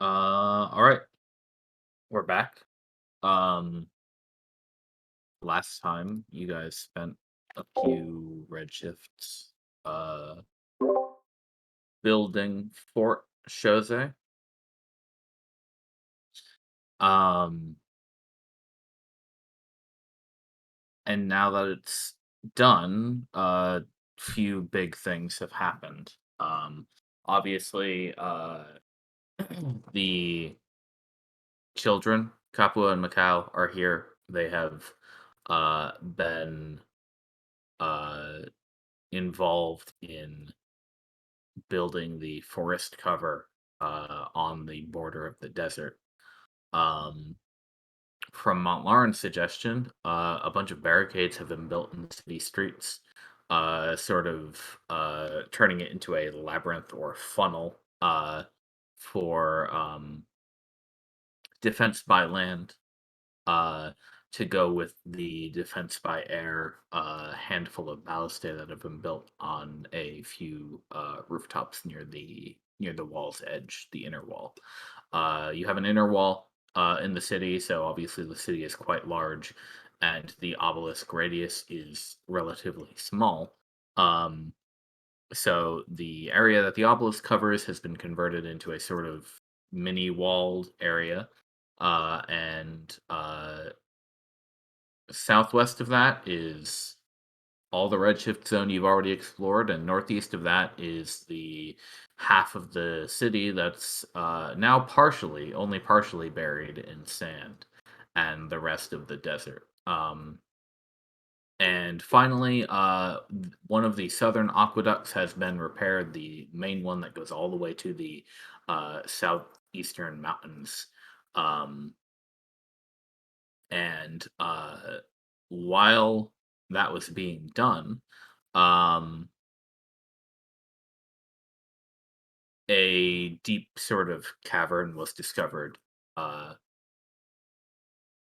All right, we're back. Um, Last time you guys spent a few redshifts, uh, building Fort Chose. Um, and now that it's done, few big things have happened. Obviously, the children, Kapua and Macau, are here. They have, been, uh, involved in building the forest cover on the border of the desert. Um, from Montlaren's suggestion, a bunch of barricades have been built in the city streets, sort of turning it into a labyrinth or funnel for defense by land uh, to go with the defense by air handful of ballistae that have been built on a few rooftops near the wall's edge, the inner wall. You have an inner wall in the city, so obviously the city is quite large, and the obelisk radius is relatively small. Um, so the area that the obelisk covers has been converted into a sort of mini walled area, and southwest of that is all the redshift zone you've already explored, and northeast of that is the half of the city that's now only partially buried in sand, and the rest of the desert. And finally, one of the southern aqueducts has been repaired, the main one that goes all the way to the southeastern mountains. Um, and while that was being done, um, a deep sort of cavern was discovered uh,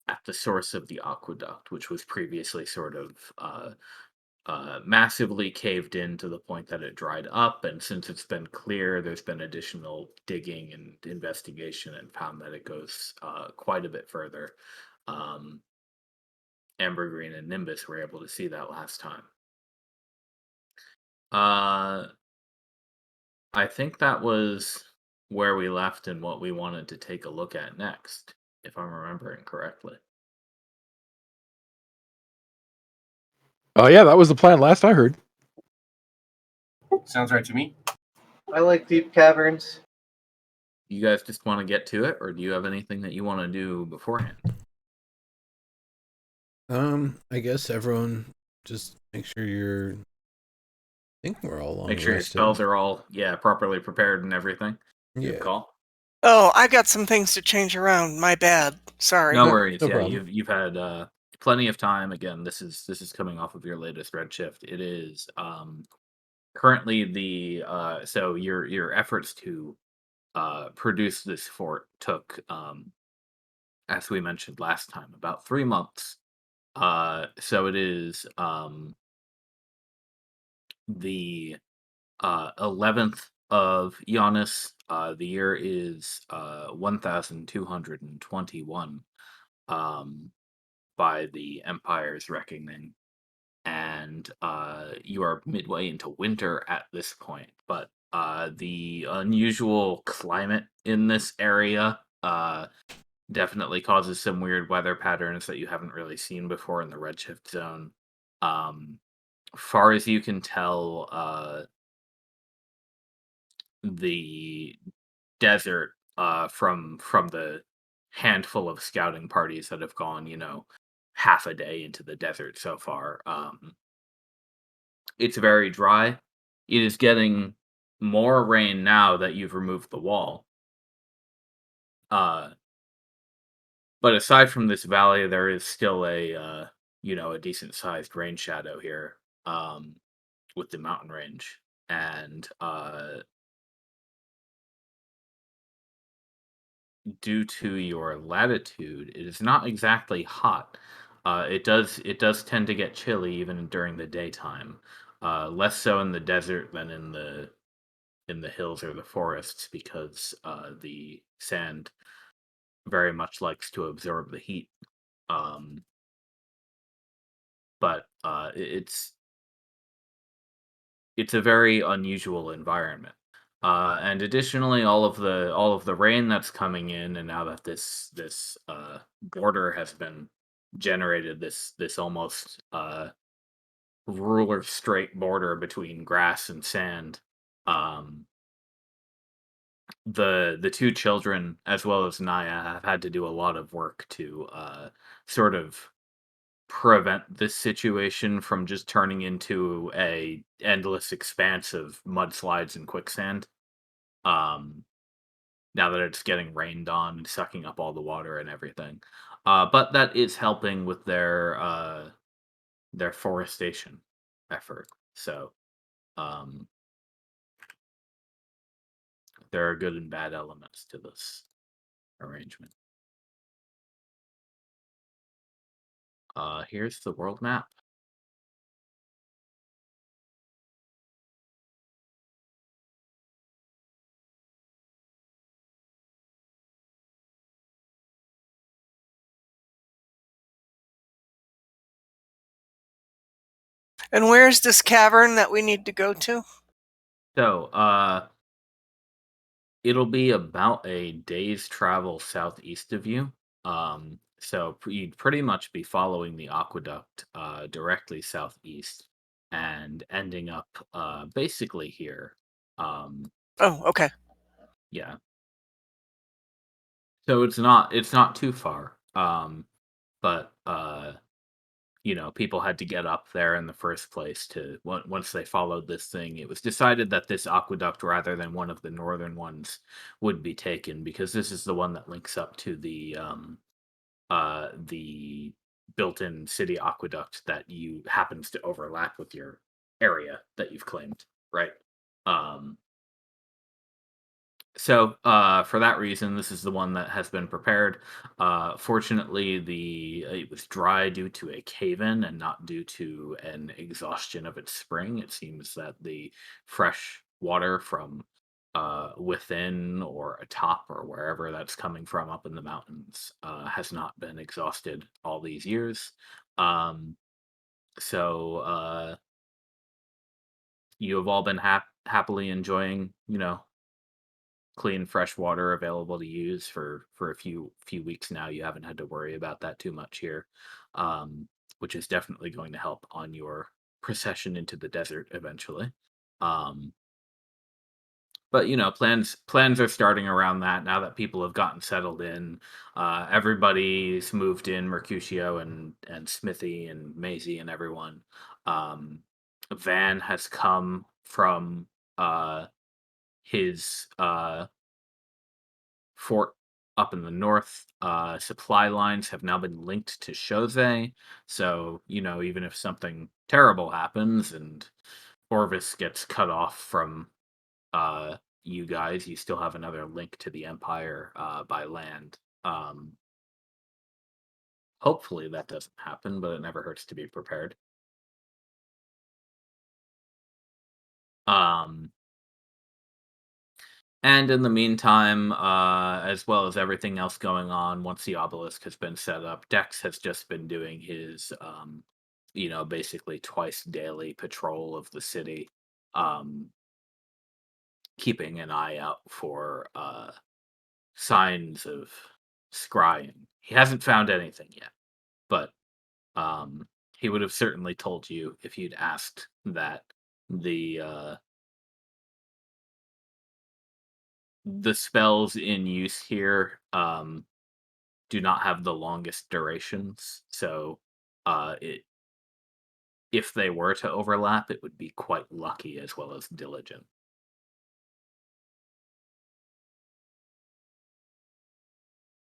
at the source of the aqueduct, which was previously sort of massively caved in to the point that it dried up. And since it's been clear, there's been additional digging and investigation, and found that it goes quite a bit further. Um, Ambergreen and Nimbus were able to see that last time. Uh, I think that was where we left and what we wanted to take a look at next, if I'm remembering correctly. Oh yeah, that was the plan last I heard. Sounds right to me. I like deep caverns. You guys just want to get to it, or do you have anything that you want to do beforehand? I guess everyone just make sure you're. I think we're all long Make sure your rested. spells are all properly prepared and everything. Yeah. Good call. Oh, I got some things to change around. My bad. Sorry. No worries. no Yeah, problem. you've had plenty of time. Again, this is coming off of your latest redshift. It is currently the so your efforts to produce this fort took, as we mentioned last time, about 3 months. So it is the 11th of Janus. The year is 1221 um, by the Empire's reckoning. And you are midway into winter at this point. But the unusual climate in this area definitely causes some weird weather patterns that you haven't really seen before in the redshift zone. Um, Far as you can tell, the desert, from the handful of scouting parties that have gone, half a day into the desert so far. It's very dry. It is getting more rain now that you've removed the wall. Uh, but aside from this valley, there is still a decent sized rain shadow here, with the mountain range. And due to your latitude, it is not exactly hot. It does tend to get chilly even during the daytime. Less so in the desert than in the hills or the forests because the sand very much likes to absorb the heat. Um, but it's a very unusual environment. And additionally, all of the rain that's coming in, and now that this border has been generated, this almost ruler straight border between grass and sand. Um, the two children, as well as Naya, have had to do a lot of work to sort of prevent this situation from just turning into a endless expanse of mudslides and quicksand. Um, Now that it's getting rained on and sucking up all the water and everything. But that is helping with their forestation effort. So um, there are good and bad elements to this arrangement. Here's the world map. And where's this cavern that we need to go to? So it'll be about a day's travel southeast of you. So you'd pretty much be following the aqueduct directly southeast and ending up basically here. Um, Oh, okay. yeah. So it's not too far. But people had to get up there in the first place to once they followed this thing. It was decided that this aqueduct, rather than one of the northern ones, would be taken because this is the one that links up to the built-in city aqueduct that you happens to overlap with your area that you've claimed, right? Um, so for that reason, this is the one that has been prepared. Fortunately, the it was dry due to a cave-in and not due to an exhaustion of its spring. It seems that the fresh water from within or atop or wherever that's coming from up in the mountains has not been exhausted all these years. Um, so you have all been happily enjoying, clean fresh water available to use for a few weeks now. You haven't had to worry about that too much here, um, which is definitely going to help on your procession into the desert eventually. Um, but plans are starting around that now that people have gotten settled in. Everybody's moved in, Mercutio and Smithy and Maisie and everyone. Um, Van has come from his fort up in the north. Supply lines have now been linked to Chose, so even if something terrible happens and Orvis gets cut off from uh, you guys, you still have another link to the Empire by land. Um, Hopefully that doesn't happen, but it never hurts to be prepared. Um, And in the meantime, as well as everything else going on, once the obelisk has been set up, Dex has just been doing his, basically twice daily patrol of the city, um, keeping an eye out for signs of scrying. He hasn't found anything yet, but he would have certainly told you if you'd asked that the spells in use here do not have the longest durations. So, if they were to overlap, it would be quite lucky as well as diligent.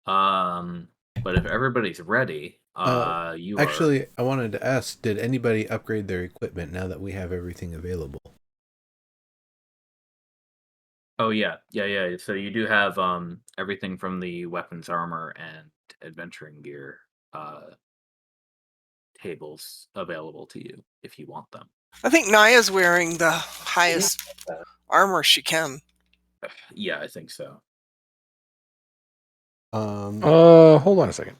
Um, but if everybody's ready, Uh, you are. Actually, I wanted to ask, did anybody upgrade their equipment now that we have everything available? Oh yeah, yeah, yeah. So you do have everything from the weapons, armor, and adventuring gear tables available to you if you want them. I think Naya's wearing the highest armor she can. Yeah, I think so. Hold on a second.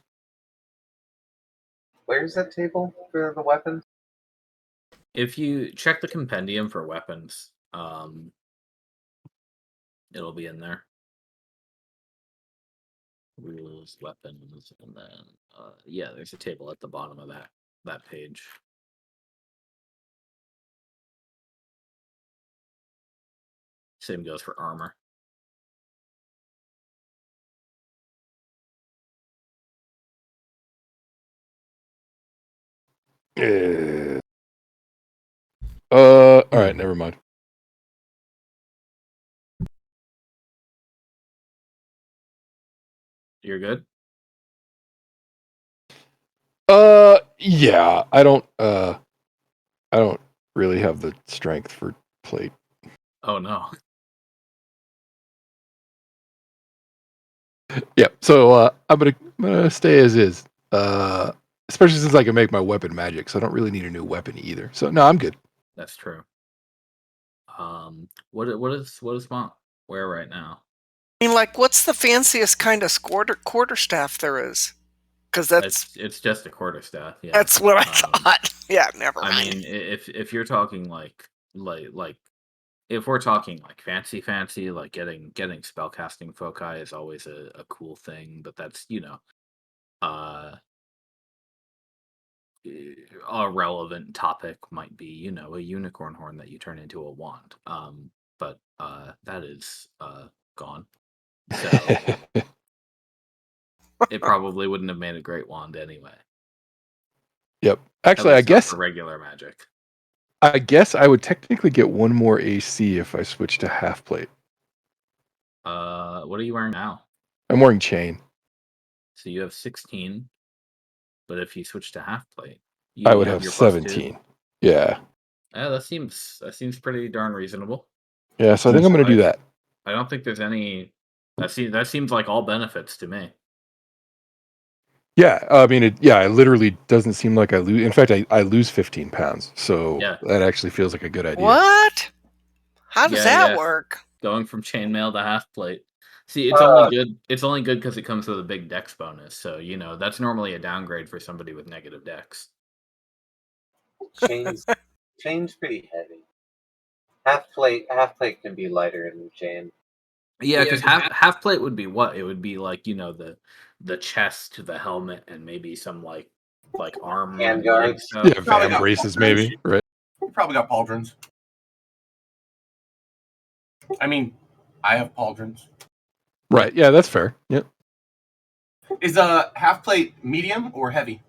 Where's that table for the weapons? If you check the compendium for weapons, it'll be in there. Rules, weapons, and then yeah, there's a table at the bottom of that page. Same goes for armor. All right, never mind. You're good? Yeah, I don't really have the strength for plate. Oh no. Yeah, so I'm gonna stay as is. Especially since I can make my weapon magic, so I don't really need a new weapon either. So no, I'm good. That's true. What does Mont wear right now? I mean, like, what's the fanciest kind of quarterstaff there is? Because It's just a quarterstaff. Yeah, that's what I thought. Yeah, never mind. I mean, if you're talking like if we're talking like fancy, like getting spellcasting foci is always a cool thing, but that's uh a relevant topic might be a unicorn horn that you turn into a wand. But that is gone, so it probably wouldn't have made a great wand anyway. Yep. At Actually, I least not guess for regular magic. I would technically get one more AC if I switch to half plate. What are you wearing now? I'm wearing chain. So you have 16, but if you switch to half plate, I would you have your +2. 17. Yeah. Yeah, that seems pretty darn reasonable. Yeah, so I think I'm gonna do that. I don't think there's any. That seems like all benefits to me. Yeah, I mean, it literally doesn't seem like I lose. In fact, I lose 15 pounds, so Yeah. that actually feels like a good idea. What? How does that work? Going from chainmail to half plate. See, it's only good. It's only good because it comes with a big dex bonus. So that's normally a downgrade for somebody with negative dex. Chain's pretty heavy. Half plate can be lighter than chain. Yeah, because half plate would be what? It would be like the chest, the helmet, and maybe some like arm Hand and leg guards. stuff. Yeah, van braces maybe, right? You probably got pauldrons. I mean, I have pauldrons. Right. Yeah, that's fair. Yep. Is a half plate medium or heavy?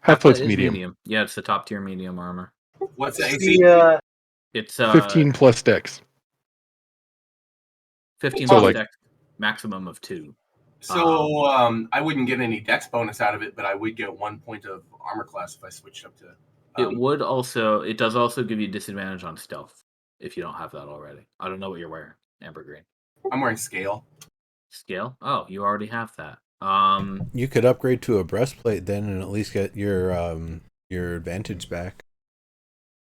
Half plate's is medium. Yeah, it's the top tier medium armor. What's the It's AC? It's 15 plus dex. 15 So, plus like- dex, maximum of 2. So I wouldn't get any dex bonus out of it, but I would get 1 point of armor class if I switched up to. It does also give you disadvantage on stealth if you don't have that already. I don't know what you're wearing, Amber Green. I'm wearing scale. Scale? Oh, you already have that. You could upgrade to a breastplate then, and at least get your advantage back.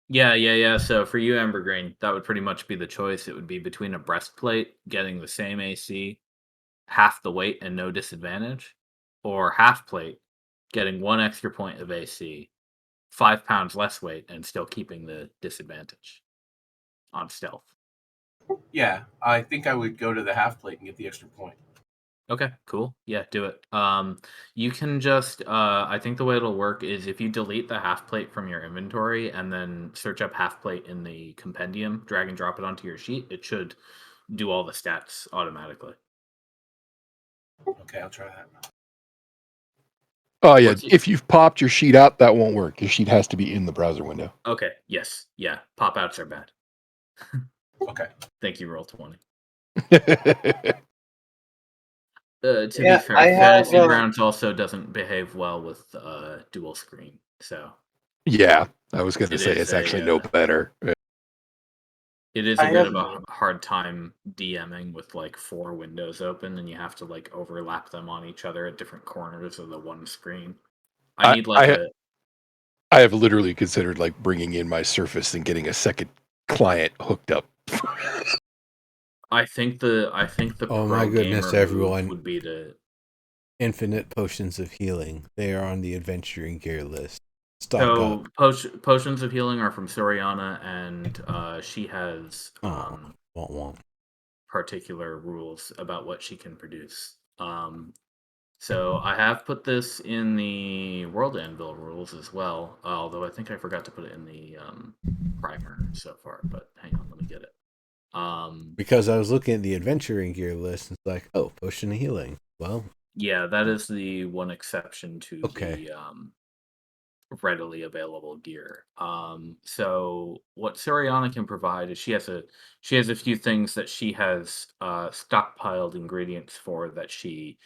Yeah. So for you, Amber Green, that would pretty much be the choice. It would be between a breastplate getting the same AC, half the weight and no disadvantage, or half plate getting 1 extra point of AC, 5 pounds less weight, and still keeping the disadvantage on stealth. Yeah, I think I would go to the half plate and get the extra point. Okay, cool. Yeah, do it. You can just I think the way it'll work is if you delete the half plate from your inventory and then search up half plate in the compendium, drag and drop it onto your sheet, it should do all the stats automatically. Okay, I'll try that. Oh, yeah. If you've popped your sheet out, that won't work. Your sheet has to be in the browser window. Okay, yes. Yeah, pop outs are bad. Okay. Thank you, Roll20. To Yeah, be fair, I have, Fantasy Grounds also doesn't behave well with dual screen, so Yeah, I was going to It say is it's actually a, no better. it is I a bit have- of a hard time DMing with like 4 windows open, and you have to like overlap them on each other at different corners of the one screen. I need like I have literally considered like bringing in my Surface and getting a second client hooked up. I think the Oh pro my goodness, gamer move everyone. would be to Infinite potions of healing. They are on the adventuring gear list. Stock so up. potions of healing are from Soriana, and she has Oh, won't. particular rules about what she can produce. So I have put this in the World Anvil rules as well, although I think I forgot to put it in the primer so far. But hang on, let me get it. Because I was looking at the adventuring gear list and it's like, oh, potion of healing. Well, Yeah, that is the one exception to okay. the readily available gear. So what Soriana can provide is she has a few things that she has stockpiled ingredients for that she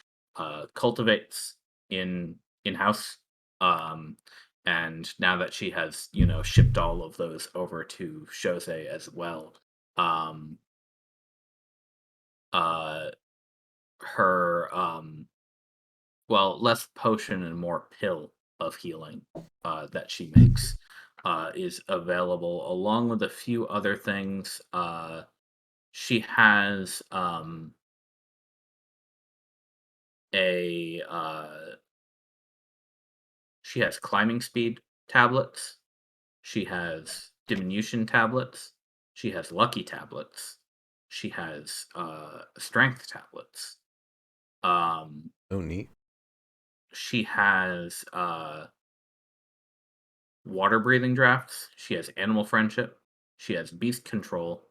cultivates in house. Um, and now that she has shipped all of those over to Chose as well, um, uh, her well, less potion and more pill of healing that she makes is available, along with a few other things. She has a she has climbing speed tablets. She has diminution tablets. She has lucky tablets. She has strength tablets. Um, Oh, neat. she has water breathing drafts. She has animal friendship. She has beast control,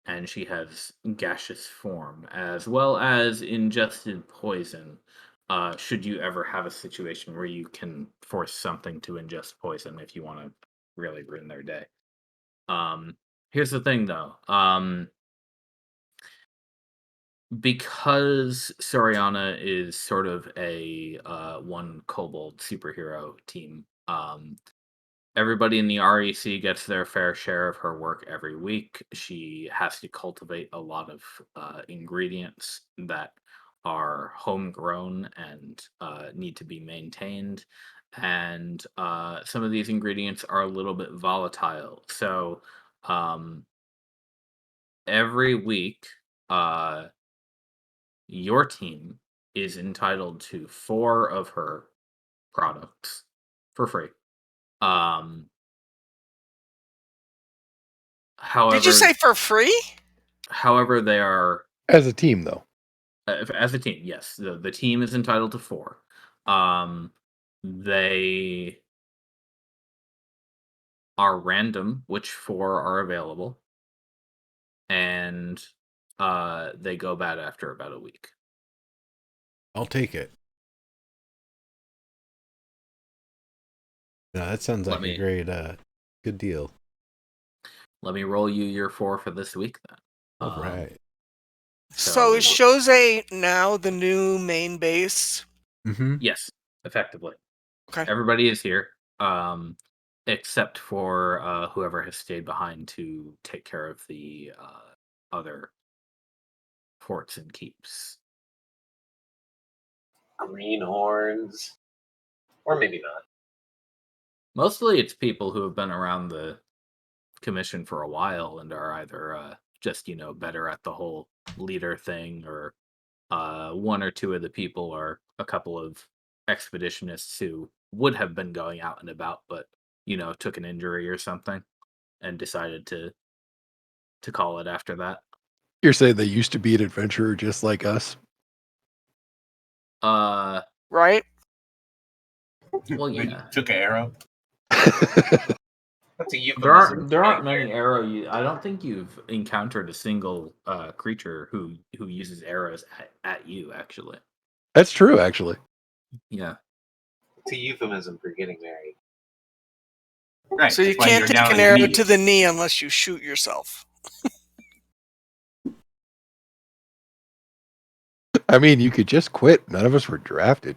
and she has gaseous form, as well as ingested poison. Should you ever have a situation where you can force something to ingest poison if you want to really ruin their day. Um, Here's the thing, though. Because Soriana is sort of a one kobold superhero team. Everybody in the REC gets their fair share of her work every week. She has to cultivate a lot of ingredients that are homegrown and need to be maintained. And some of these ingredients are a little bit volatile. So um, every week, uh, your team is entitled to 4 of her products for free. Um, Did you However, say for free? they are As a team, though. as a team. Yes, the team is entitled to 4. They are random, which 4 are available, and they go bad after about a week. I'll take it. No, that sounds Let like a me great, good deal. let me roll you your 4 for this week then. All right. So is So Chose now the new main base? Mm-hmm. yes, effectively. Okay. Everybody is here, except for whoever has stayed behind to take care of the other forts and keeps. Greenhorns. Or maybe not. Mostly it's people who have been around the commission for a while and are either just, better at the whole leader thing, or one or two of the people are a couple of expeditionists who would have been going out and about, but, took an injury or something and decided to call it after that. You're saying they used to be an adventurer just like us? Right? Well, They yeah. took an arrow. That's a There euphemism. aren't many arrow. I don't think you've encountered a single creature who uses arrows at you. Actually, That's true, actually. yeah. It's a euphemism for getting married. Right. So you that's why can't you're take down on an your arrow knees. to the knee unless you shoot yourself. I mean, you could just quit. None of us were drafted.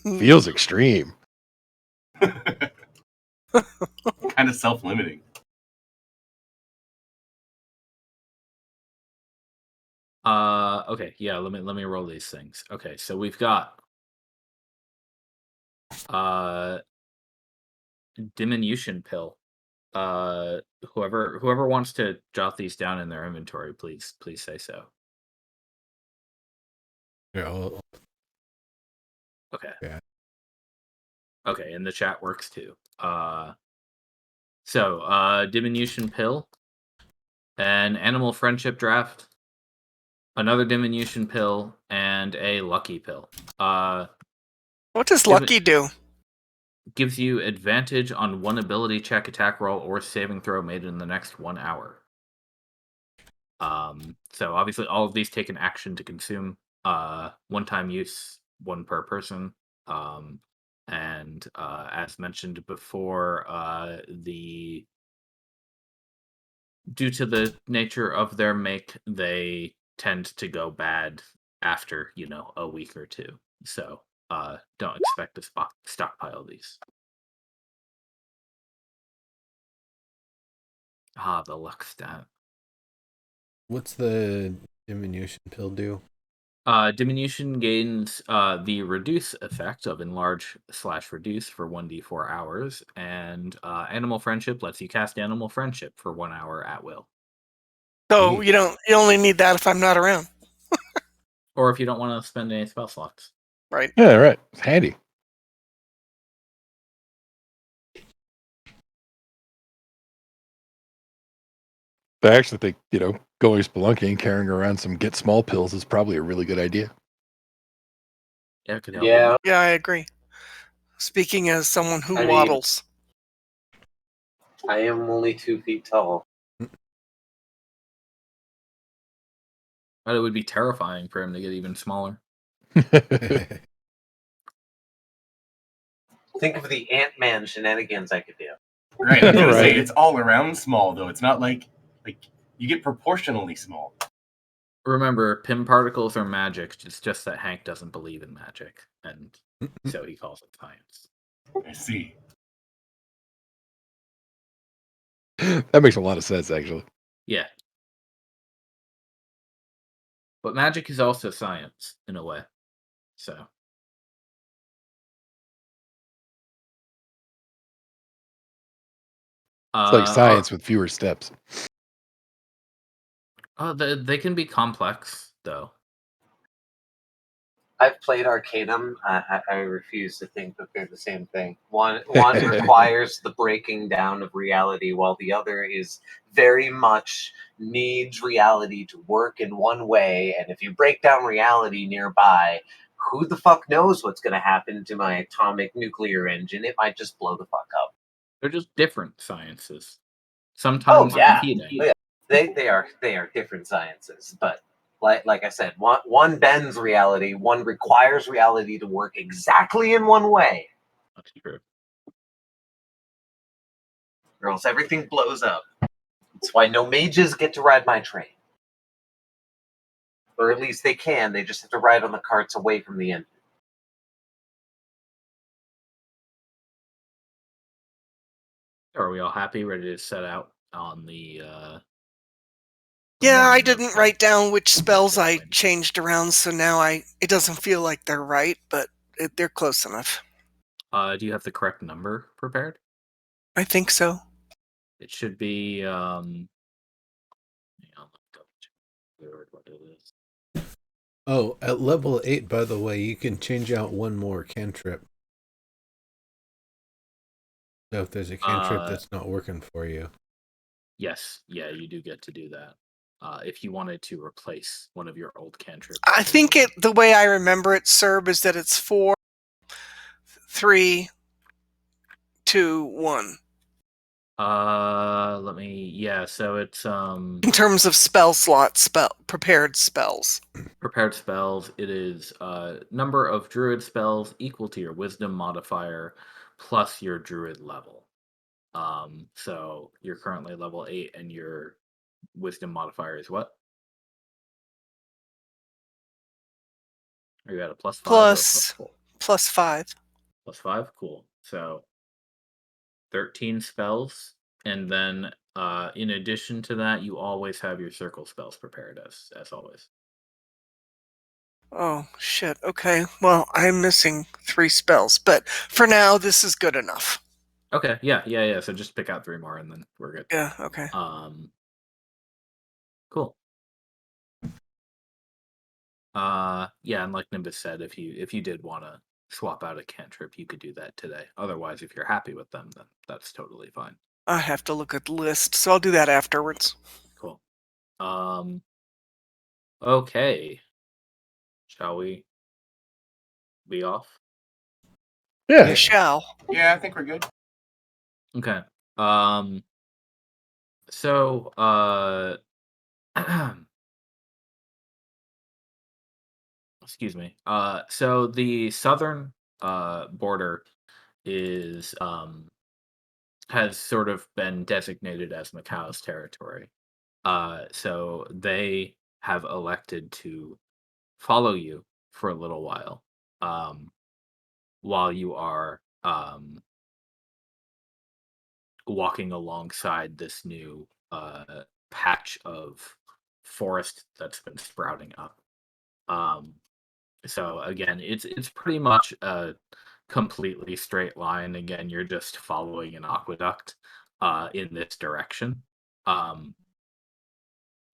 Feels extreme. Kind of self-limiting. Okay. Yeah. Let me roll these things. Okay. So we've got diminution pill. Whoever wants to jot these down in their inventory, please say so. Yeah, Okay. Yeah. Okay, and the chat works too. Diminution pill, an animal friendship draft, another diminution pill, and a lucky pill. What does Lucky do? Gives you advantage on one ability check, attack roll, or saving throw made in the next 1 hour. So obviously all of these take an action to consume. One-time use, one per person. And as mentioned before, due to the nature of their make, they tend to go bad after, a week or two. So don't expect to stockpile these. The luck stat. What's the diminution pill do? Diminution gains the reduce effect of enlarge/reduce for 1d4 hours, and animal friendship lets you cast animal friendship for 1 hour at will. So you only need that if I'm not around. Or if you don't want to spend any spell slots. Right. Yeah, right. It's handy. But I actually think, going spelunking and carrying around some get small pills is probably a really good idea. Yeah, it could help. Yeah, Yeah, I agree. Speaking as someone who I mean- waddles. I am only 2 feet tall. But it would be terrifying for him to get even smaller. Think of the Ant-Man shenanigans I could do. Right. I was gonna say Right. it's all around small though. It's not like you get proportionally small. Remember, Pym particles are magic. It's just that Hank doesn't believe in magic, and so he calls it science. I see. That makes a lot of sense, actually. Yeah. But magic is also science, in a way. So. It's like science with fewer steps. They can be complex, though. I've played Arcanum. I refuse to think that they're the same thing. One requires the breaking down of reality, while the other is very much needs reality to work in one way. And if you break down reality nearby, who the fuck knows what's going to happen to my atomic nuclear engine? It might just blow the fuck up. They're just different sciences. Sometimes competing. Oh, yeah. They are different sciences, but like I said, one bends reality, one requires reality to work exactly in one way, That's true. or else everything blows up. That's why no mages get to ride my train. Or at least they can, they just have to ride on the carts away from the engine. Are we all happy, ready to set out on the Yeah, I morning of didn't the- write down which spells I changed around, so now it doesn't feel like they're right, but they're close enough. Do you have the correct number prepared? I think so. It should be hang on, let me double check what it is. Oh, at level 8, by the way, you can change out one more cantrip. So if there's a cantrip that's not working for you. Yes, yeah, you do get to do that. If you wanted to replace one of your old cantrips. I think the way I remember it, Serb, is that it's 4, 3, 2, 1. So it's In terms of spell slots, prepared spells. prepared spells, it is number of druid spells equal to your wisdom modifier plus your druid level. So you're currently level 8 and your wisdom modifier is what? Are you at a +5 Plus or +5. +5? Cool. So 13 spells, and then in addition to that, you always have your circle spells prepared as always. Oh, shit. Okay. Well, I'm missing 3 spells, but for now, this is good enough. Okay, yeah. So just pick out 3 more, and then we're good. Yeah. Okay. Cool. Yeah, and like Nimbus said, if you did want to swap out a cantrip, you could do that today. Otherwise, if you're happy with them, then that's totally fine. I have to look at the list, so I'll do that afterwards. Cool. Okay. Shall we be off? You Yeah. shall. Yeah, I think we're good. Okay. So, excuse me. So the southern border is has sort of been designated as Macau's territory. So they have elected to follow you for a little um, while you are walking alongside this new patch of forest that's been sprouting up. Um, so again, it's pretty much a completely straight line. Again, you're just following an aqueduct in this direction. Um,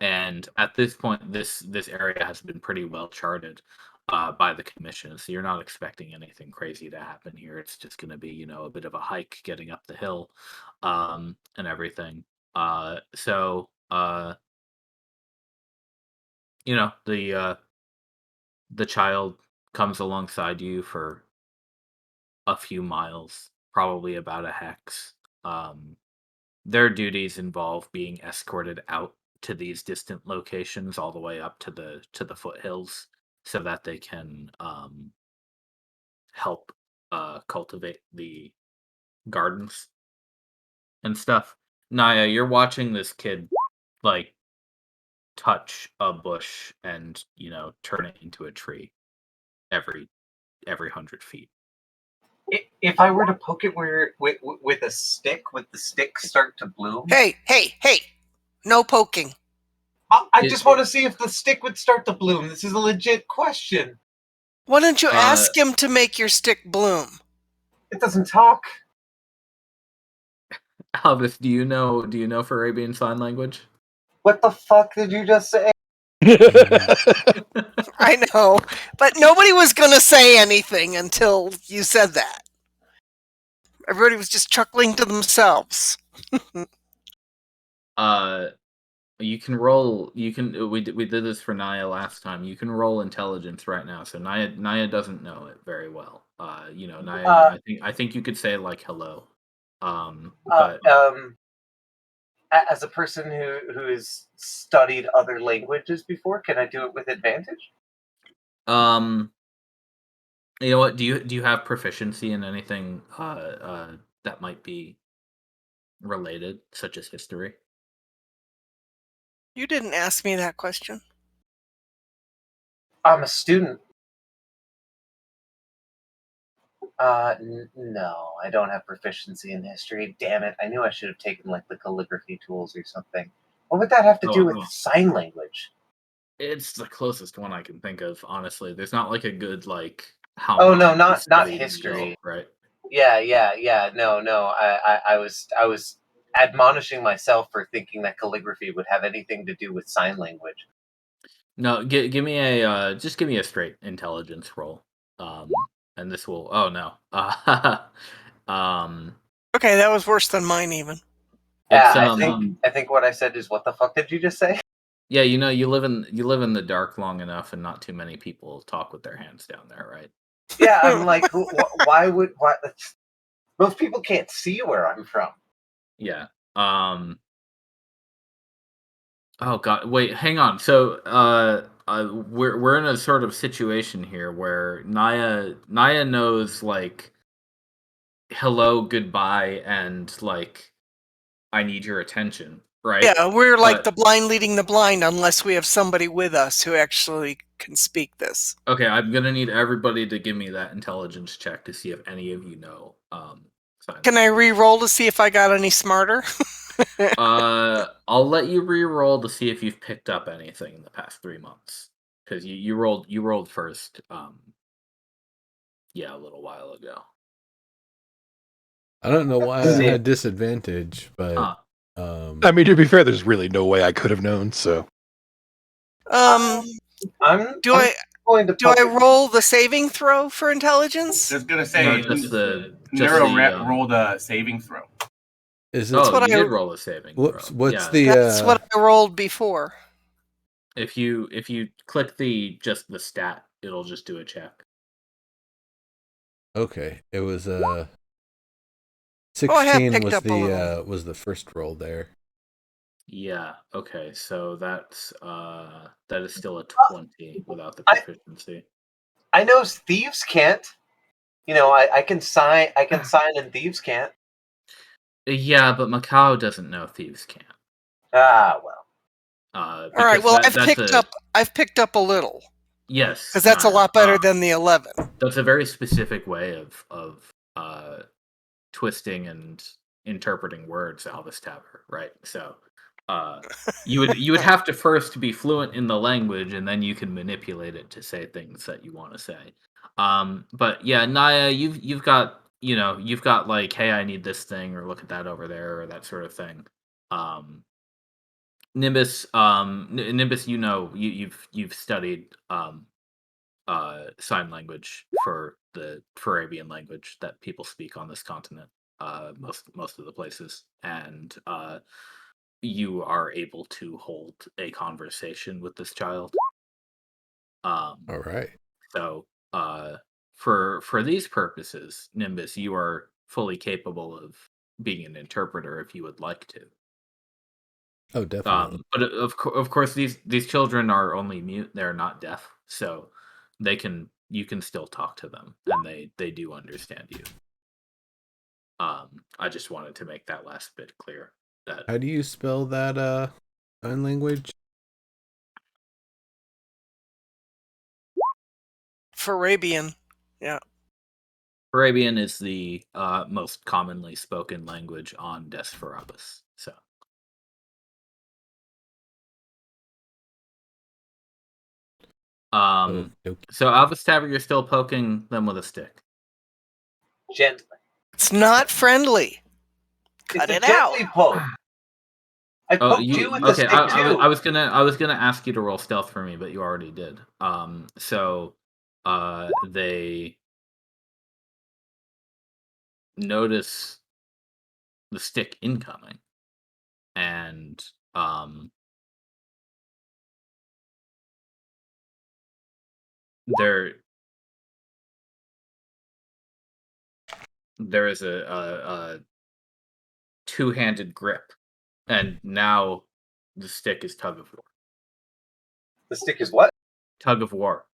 and at this point, this area has been pretty well charted by the commission, so you're not expecting anything crazy to happen here. It's just going to be, a bit of a hike getting up the hill, and everything. So the child comes alongside you for a few miles, probably about a hex. Um, their duties involve being escorted out to these distant locations, all the way up to the foothills, so that they can help cultivate the gardens and stuff. Naya, you're watching this kid like touch a bush and turn it into a tree every 100 feet. If I were to poke it with a stick, would the stick start to bloom? Hey! No poking. I It- just want to see if the stick would start to bloom. This is a legit question. Why don't you ask him to make your stick bloom? It doesn't talk. Albus, do you know for Arabian Sign Language? What the fuck did you just say? I know, but nobody was gonna say anything until you said that. Everybody was just chuckling to themselves. You can roll. We did this for Naya last time. You can roll intelligence right now. So Naya doesn't know it very well. Naya. I think you could say like hello. But As a person who has studied other languages before, can I do it with advantage? you know what? Do you have proficiency in anything that might be related, such as history? You didn't ask me that question. I'm a student. No, I don't have proficiency in history. Damn it! I knew I should have taken like the calligraphy tools or something. What would that have to do with sign language? It's the closest one I can think of. Honestly, there's not like a good like how. Oh much no, you not studied history. Neil, right? Yeah. No. I was admonishing myself for thinking that calligraphy would have anything to do with sign language. No, give me just give me a straight intelligence roll. And this will. Oh no. Um, Okay, that was worse than mine even. it's I think what I said is, what the fuck did you just say? yeah, you live in the dark long enough, and not too many people talk with their hands down there, right? Yeah, I'm like, why would most people can't see where I'm from? Yeah. Oh god, wait, hang on. So, we're in a sort of situation here where Naya knows like hello, goodbye, and like I need your attention, right? Yeah, we're like But the blind leading the blind unless we have somebody with us who actually can speak this. okay, I'm gonna need everybody to give me that intelligence check to see if any of you know. Can I re-roll to see if I got any smarter? I'll let you re-roll to see if you've picked up anything in the past 3 months, because you rolled first. Yeah, a little while ago. I don't know why I See. had disadvantage, but Huh. I mean, to be fair, there's really no way I could have known. So Um, I'm do I'm I going to do I poke- roll the saving throw for intelligence? Just gonna No, say, just Neuro the rolled a saving throw. is it? That's Oh, what you I- did roll a saving Whoops. throw. What's Yeah. the? That's what I rolled before. If you click just the stat, it'll just do a check. Okay, it was Oh, I have 16 picked was up a little. the first roll there. Yeah. Okay. So that's that is still a 20 without the I- proficiency. I know thieves can't. You know, I can sign. I can sign, and thieves can't. Yeah, but Macau doesn't know thieves can't. Ah, well. All right. Because Well, that's I've picked up a little yes, because that's a Naya, lot better than the 11. that's a very specific way of twisting and interpreting words, Albus Taver, right? So you would have to first be fluent in the language, and then you can manipulate it to say things that you want to say. But yeah, Naya, you've got you've got like, hey, I need this thing, or look at that over there, or that sort of thing. Nimbus, Nimbus, you've studied sign language for the Arabian language that people speak on this continent, most of the places, and you are able to hold a conversation with this child. All right. So for these purposes, Nimbus, you are fully capable of being an interpreter if you would like to. Oh, definitely. But of course, these children are only mute; they're not deaf, so you can still talk to them, and they do understand you. I just wanted to make that last bit clear. That How do you spell that sign language? Farabian. Yeah. Arabian is the most commonly spoken language on Desferabus. So. Okey-dokey. So Albus Tavern, you're still poking them with a stick. Gently. It's not friendly. Cut It's it a out. gently poke. I Oh, poked you with the okay? stick too. I was gonna ask you to roll stealth for me, but you already did. So, they notice the stick incoming, and there is a two-handed grip, and now the stick is tug of war. The stick is what? Tug of war.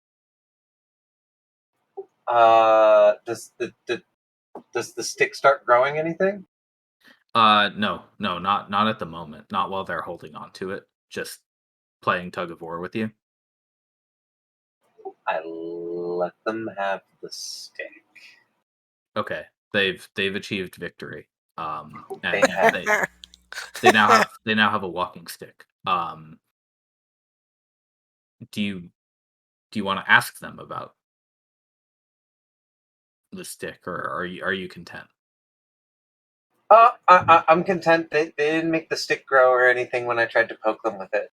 Does the stick start growing anything? No, not at the moment. Not while they're holding on to it. Just playing tug of war with you. I let them have the stick. Okay, they've achieved victory. And They have. they now have a walking stick. Do you want to ask them about the stick, or are you content? I'm content. They didn't make the stick grow or anything when I tried to poke them with it.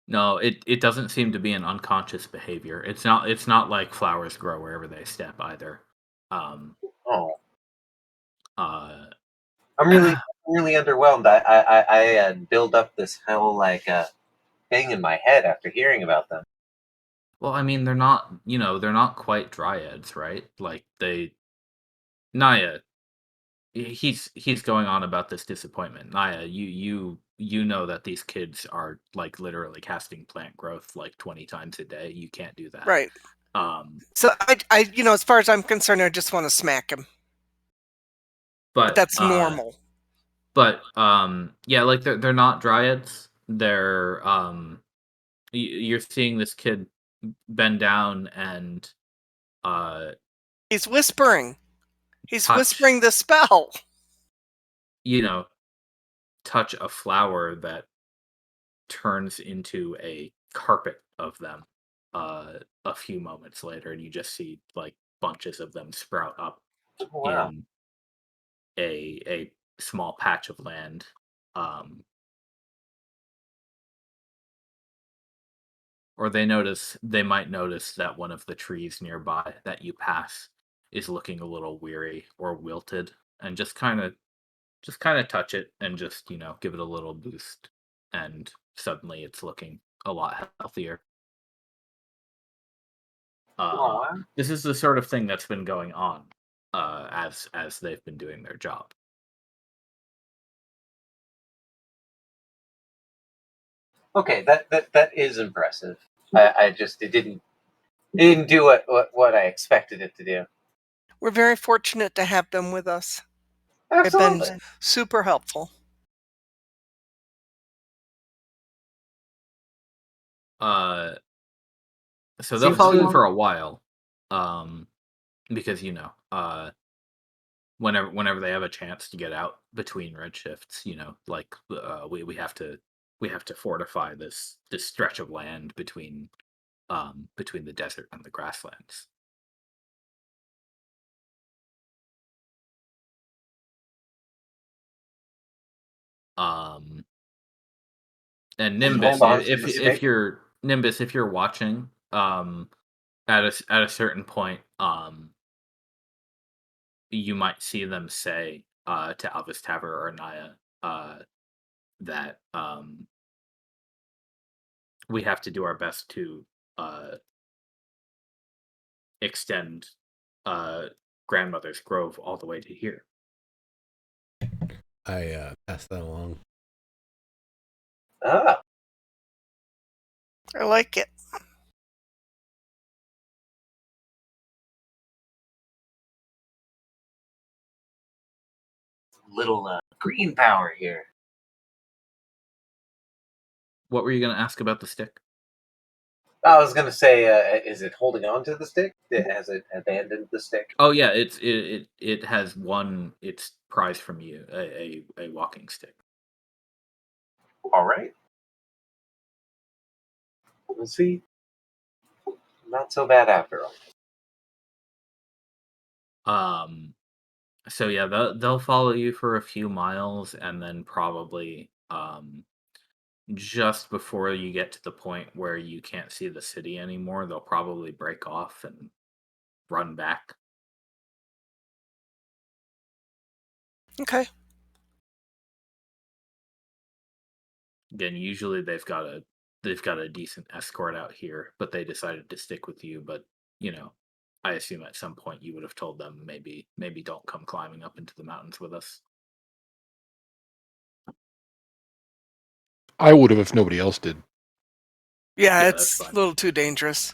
No, it doesn't seem to be an unconscious behavior. It's not like flowers grow wherever they step either. Oh, Uh, I'm really underwhelmed. I build up this whole thing in my head after hearing about them. well, I mean, they're not quite dryads, right? Like Naya, he's going on about this disappointment. Naya, you know that these kids are like literally casting plant growth like 20 times a day. You can't do that. Right. Um, So as far as I'm concerned, I just want to smack him. But that's normal. But yeah, like they're not dryads. They're you're seeing this kid bend down and He's whispering. He's touch, whispering the spell. touch a flower that turns into a carpet of them a few moments later, and you just see like bunches of them sprout up Oh, wow. a small patch of land. Or they might notice that one of the trees nearby that you pass is looking a little weary or wilted, and just kind of touch it and just give it a little boost, and suddenly it's looking a lot healthier. Oh, wow. This is the sort of thing that's been going on as they've been doing their job. Okay, that is impressive. I just it didn't do what I expected it to do. We're very fortunate to have them with us. They've been Absolutely. super helpful. Uh, so they'll Seems follow you to for a while, because whenever they have a chance to get out between redshifts, like we have to fortify this stretch of land between the desert and the grasslands. Um, and and Nimbus, hold on to the stick. if you're watching, at a certain point, you might see them say to Alvis Taver or Naya that we have to do our best to uh, extend grandmother's grove all the way to here. I pass that along. Ah, I like it. little green power here. What were you going to ask about the stick? I was gonna say, is it holding on to the stick? Has it abandoned the stick? Oh yeah, it has won its prize from you, a walking stick. All right. We'll see. Not so bad after all. So yeah, they'll follow you for a few miles, and then probably just before you get to the point where you can't see the city anymore, they'll probably break off and run back. Okay. Again, usually they've got a decent escort out here, but they decided to stick with you. But I assume at some point you would have told them maybe don't come climbing up into the mountains with us. I would have if nobody else did. Yeah, Yeah, that's it's a fine. little too dangerous.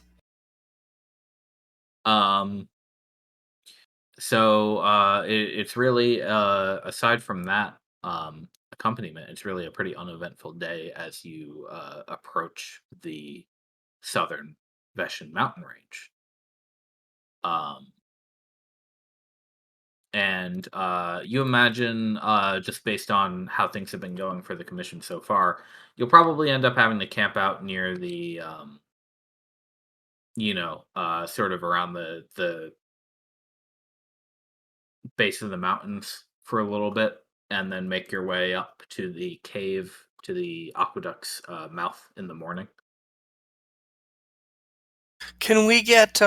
So it's really aside from that accompaniment, it's really a pretty uneventful day as you approach the southern Veshan mountain range. Um, and you imagine, just based on how things have been going for the commission so far, you'll probably end up having to camp out near the sort of around the base of the mountains for a little bit, and then make your way up to the cave, to the aqueduct's mouth in the morning. Can we get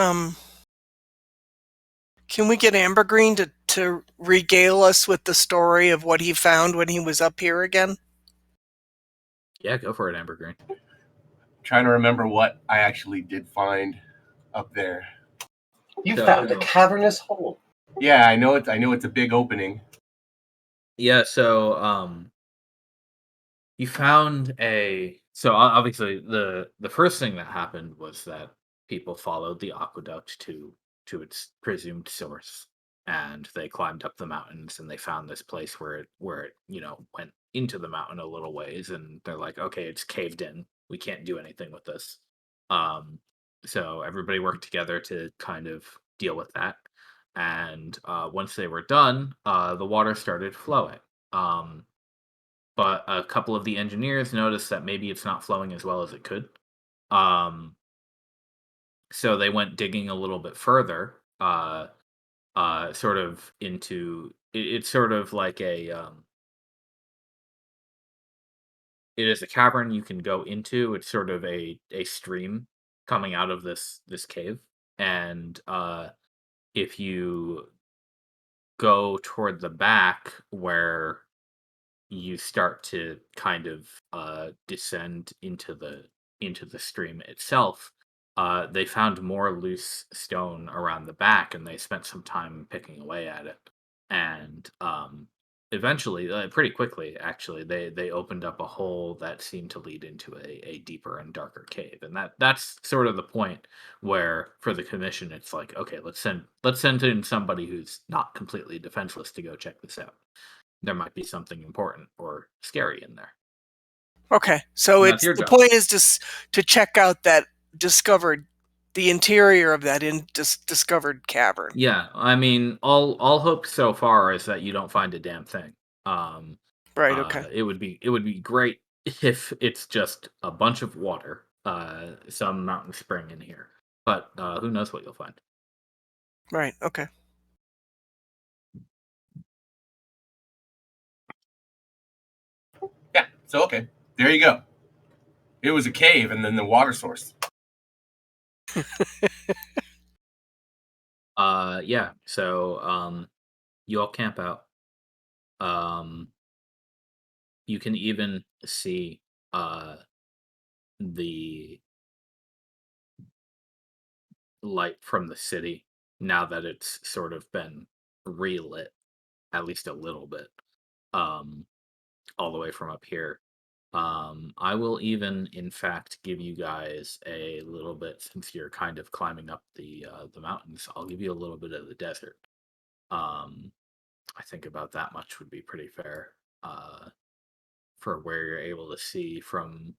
Ambergreen to regale us with the story of what he found when he was up here again? Yeah, go for it, Ambergreen. Trying to remember what I actually did find up there. You So- found a cavernous hole. Yeah, I know it's a big opening. Yeah, so you found obviously the first thing that happened was that people followed the aqueduct to its presumed source, and they climbed up the mountains, and they found this place where it went into the mountain a little ways, and they're like, okay, it's caved in, we can't do anything with this. So everybody worked together to kind of deal with that, and once they were done, the water started flowing. But a couple of the engineers noticed that maybe it's not flowing as well as it could. Um, so they went digging a little bit further, sort of into it's sort of like it is a cavern you can go into. It's sort of a stream coming out of this cave, and if you go toward the back where you start to kind of descend into the stream itself. They found more loose stone around the back, and they spent some time picking away at it. And eventually, pretty quickly, actually, they opened up a hole that seemed to lead into a deeper and darker cave. And that's sort of the point where, for the commission, it's like, okay, let's send in somebody who's not completely defenseless to go check this out. There might be something important or scary in there. Okay, so And that's it's your the job. point is just to check out that the interior of that discovered cavern. Yeah, I mean, all hope so far is that you don't find a damn thing. Um, Right. Okay. it would be great if it's just a bunch of water, some mountain spring in here. But who knows what you'll find? Right. Okay. Yeah. So okay, there you go. It was a cave, and then the water source. Yeah. So you all camp out. Um, you can even see the light from the city now that it's sort of been relit at least a little bit, um all the way from up here. I will even in fact give you guys a little bit, since you're kind of climbing up the mountains. I'll give you a little bit of the desert. um I think about that much would be pretty fair, for where you're able to see from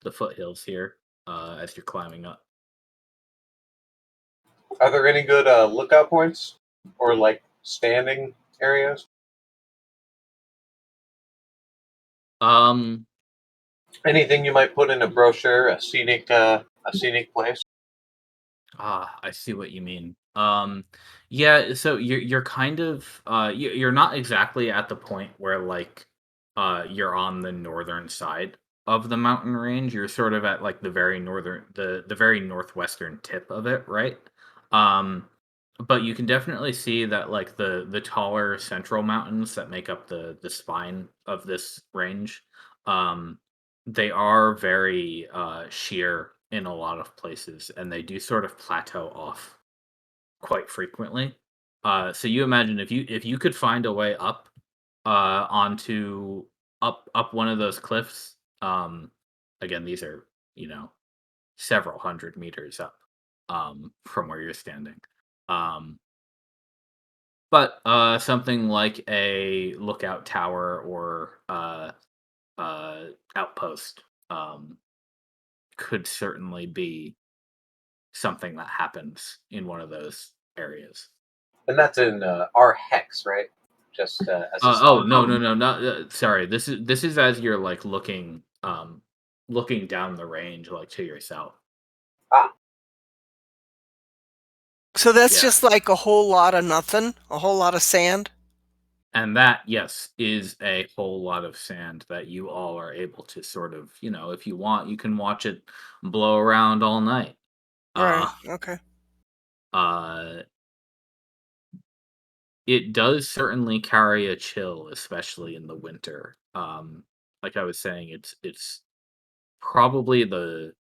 the foothills here, as you're climbing up. Are there any good lookout points or like standing areas? um Anything you might put in a brochure, a scenic place? I see what you mean. Yeah, so you're kind of you're not exactly at the point where like you're on the northern side of the mountain range. You're sort of at like the very northwestern tip of it, right? Um but you can definitely see that like the taller central mountains that make up the spine of this range, um they are very sheer in a lot of places, and they do sort of plateau off quite frequently. So you imagine if you could find a way up onto up one of those cliffs. Again, these are, you know, several hundred meters up from where you're standing. Um, but something like a lookout tower or outpost could certainly be something that happens in one of those areas. And that's in our hex, right? Just as a Oh, side no, note. no, no, not sorry. This is as you're like looking down the range, like to your south. Ah, So that's Yeah, just like a whole lot of nothing, a whole lot of sand. and that, yes, is a whole lot of sand that you all are able to sort of, if you want, you can watch it blow around all night. Right. Uh, Okay. uh, it does certainly carry a chill, especially in the winter. Like I was saying, it's probably the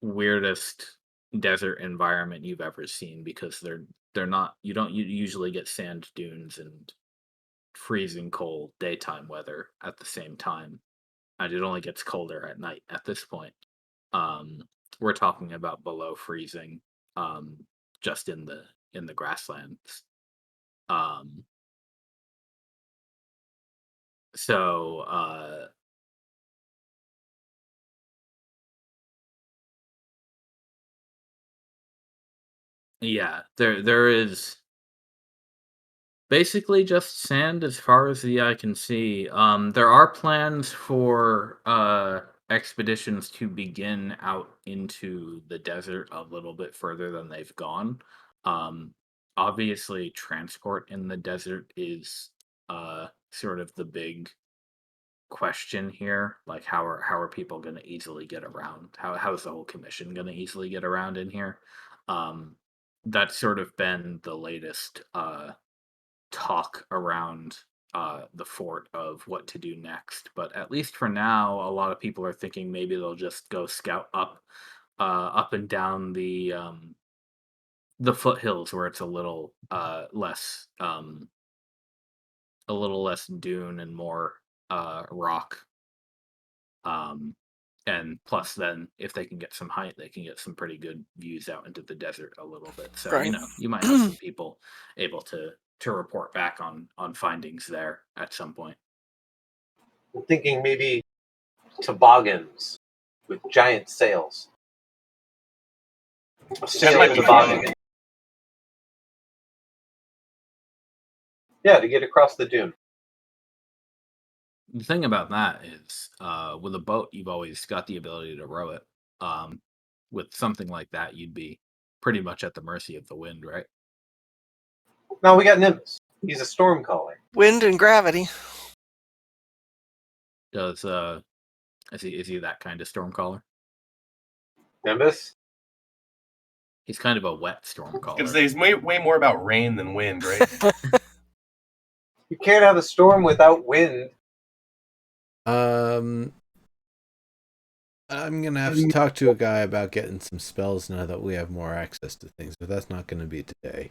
weirdest desert environment you've ever seen, because they're not you don't you usually get sand dunes and freezing cold daytime weather at the same time, and it only gets colder at night at this point. um we're talking about below freezing, um just in the grasslands. um so yeah, there is basically just sand as far as the eye can see. There are plans for expeditions to begin out into the desert a little bit further than they've gone. Um, obviously transport in the desert is sort of the big question here. Like, how are people going to easily get around? How is the whole commission going to easily get around in here? That's sort of been the latest talk around the fort of what to do next. But at least for now, a lot of people are thinking maybe they'll just go scout up and down the foothills where it's a little less dune and more rock. And plus, then if they can get some height, they can get some pretty good views out into the desert a little bit. So Right. you might have some people able to report back on findings there at some point. I'm thinking maybe toboggans with giant sails. A sail might be toboggan. Yeah, to get across the dune. The thing about that is, with a boat, you've always got the ability to row it. With something like that, you'd be pretty much at the mercy of the wind, right? No, we got Nimbus. He's a storm caller. Wind and gravity. Does is he that kind of storm caller? Nimbus? He's kind of a wet storm Because caller. there's way more about rain than wind, right? You can't have a storm without wind. I'm gonna have to talk to a guy about getting some spells now that we have more access to things, but that's not gonna be today.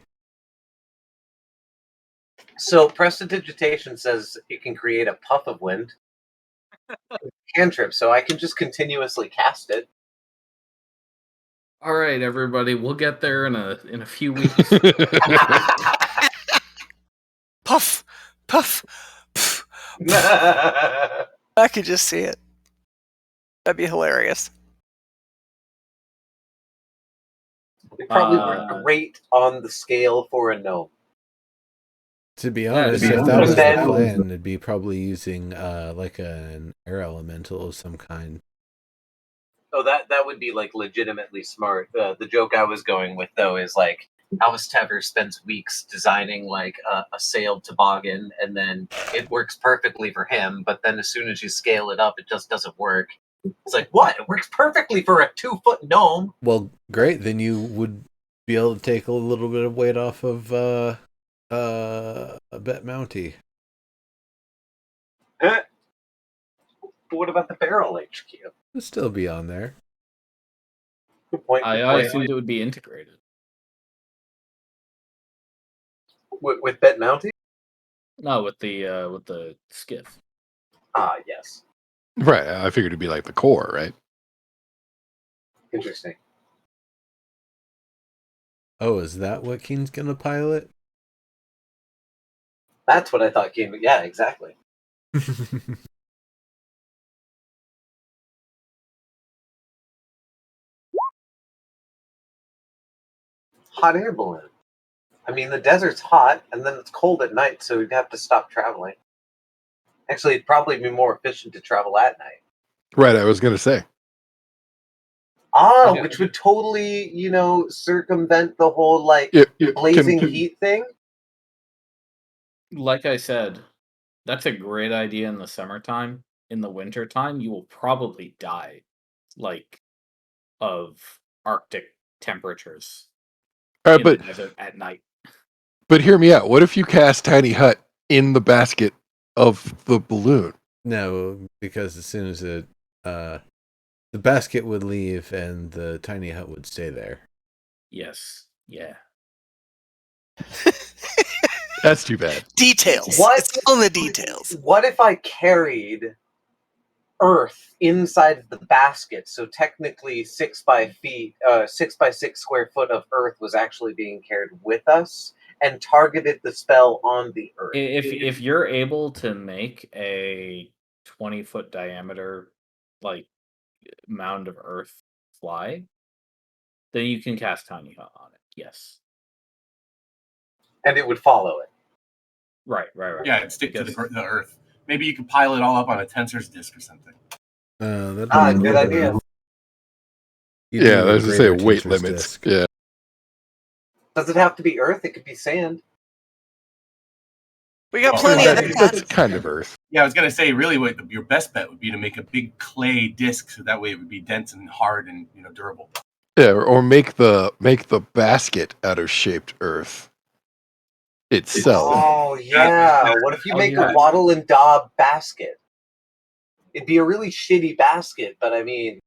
So prestidigitation says it can create a puff of wind. Cantrip, so I can just continuously cast it. All right, everybody, we'll get there in a few weeks. Puff, puff, puff. It'd I could just see it. That'd be hilarious. probably work great on the scale for a gnome. To be Yeah, honest, to be if that honest. was the Then- plan, it'd be probably using like an air elemental of some kind. Oh, that would be like legitimately smart. The joke I was going with though is like Albus Tever spends weeks designing like a sailed toboggan, and then it works perfectly for him. But then as soon as you scale it up, it just doesn't work. It's like, what? It works perfectly for a 2-foot gnome. Well, great. Then you would be able to take a little bit of weight off of a Bet Mountie. But what about the barrel HQ? It'll still be on there. Good point. I Good point. assumed it would be integrated. With Bet Mountie? No, with the skiff. Ah, yes. Right. I figured it'd be like the core, right? Interesting. Oh, is that what Keen's gonna pilot? That's what I thought came. Yeah, exactly. Hot air balloon. I mean, the desert's hot, and then it's cold at night, so we'd have to stop traveling. Actually, it'd probably be more efficient to travel at night. Right. I was going to say. Ah, Yeah. which would totally, circumvent the whole, like, Yeah, blazing heat thing. Like I said, that's a great idea in the summertime. In the wintertime, you will probably die, like, of Arctic temperatures in the but desert at night. hear me out. What if you cast Tiny Hut in the basket of the balloon? No, because as soon as the basket would leave and the tiny hut would stay there. Yes. Yeah. That's too bad. Details. What? It's all in the details. What if I carried Earth inside the basket? So technically, 6 by 6 square foot of Earth was actually being carried with us, and targeted the spell on the Earth. If you're able to make a 20-foot diameter like mound of earth fly, then you can cast Tiny Hut on it. Yes. And it would follow it. Right. Yeah, it'd stick to Because- the Earth. Maybe you could pile it all up on a tensor's disc or something. That'd be Ah, a good little bit idea. of- You'd Yeah, need a there's to say greater weight teacher's limits. disc. Yeah. Does it have to be earth? It could be sand. We got Well, plenty of That's that. kind of Earth. Yeah, I was gonna say, really, what your best bet would be to make a big clay disc, so that way it would be dense and hard and durable. Yeah, or make the basket out of shaped Earth itself. Oh yeah. What if you make a wattle and daub basket? It'd be a really shitty basket, but I mean,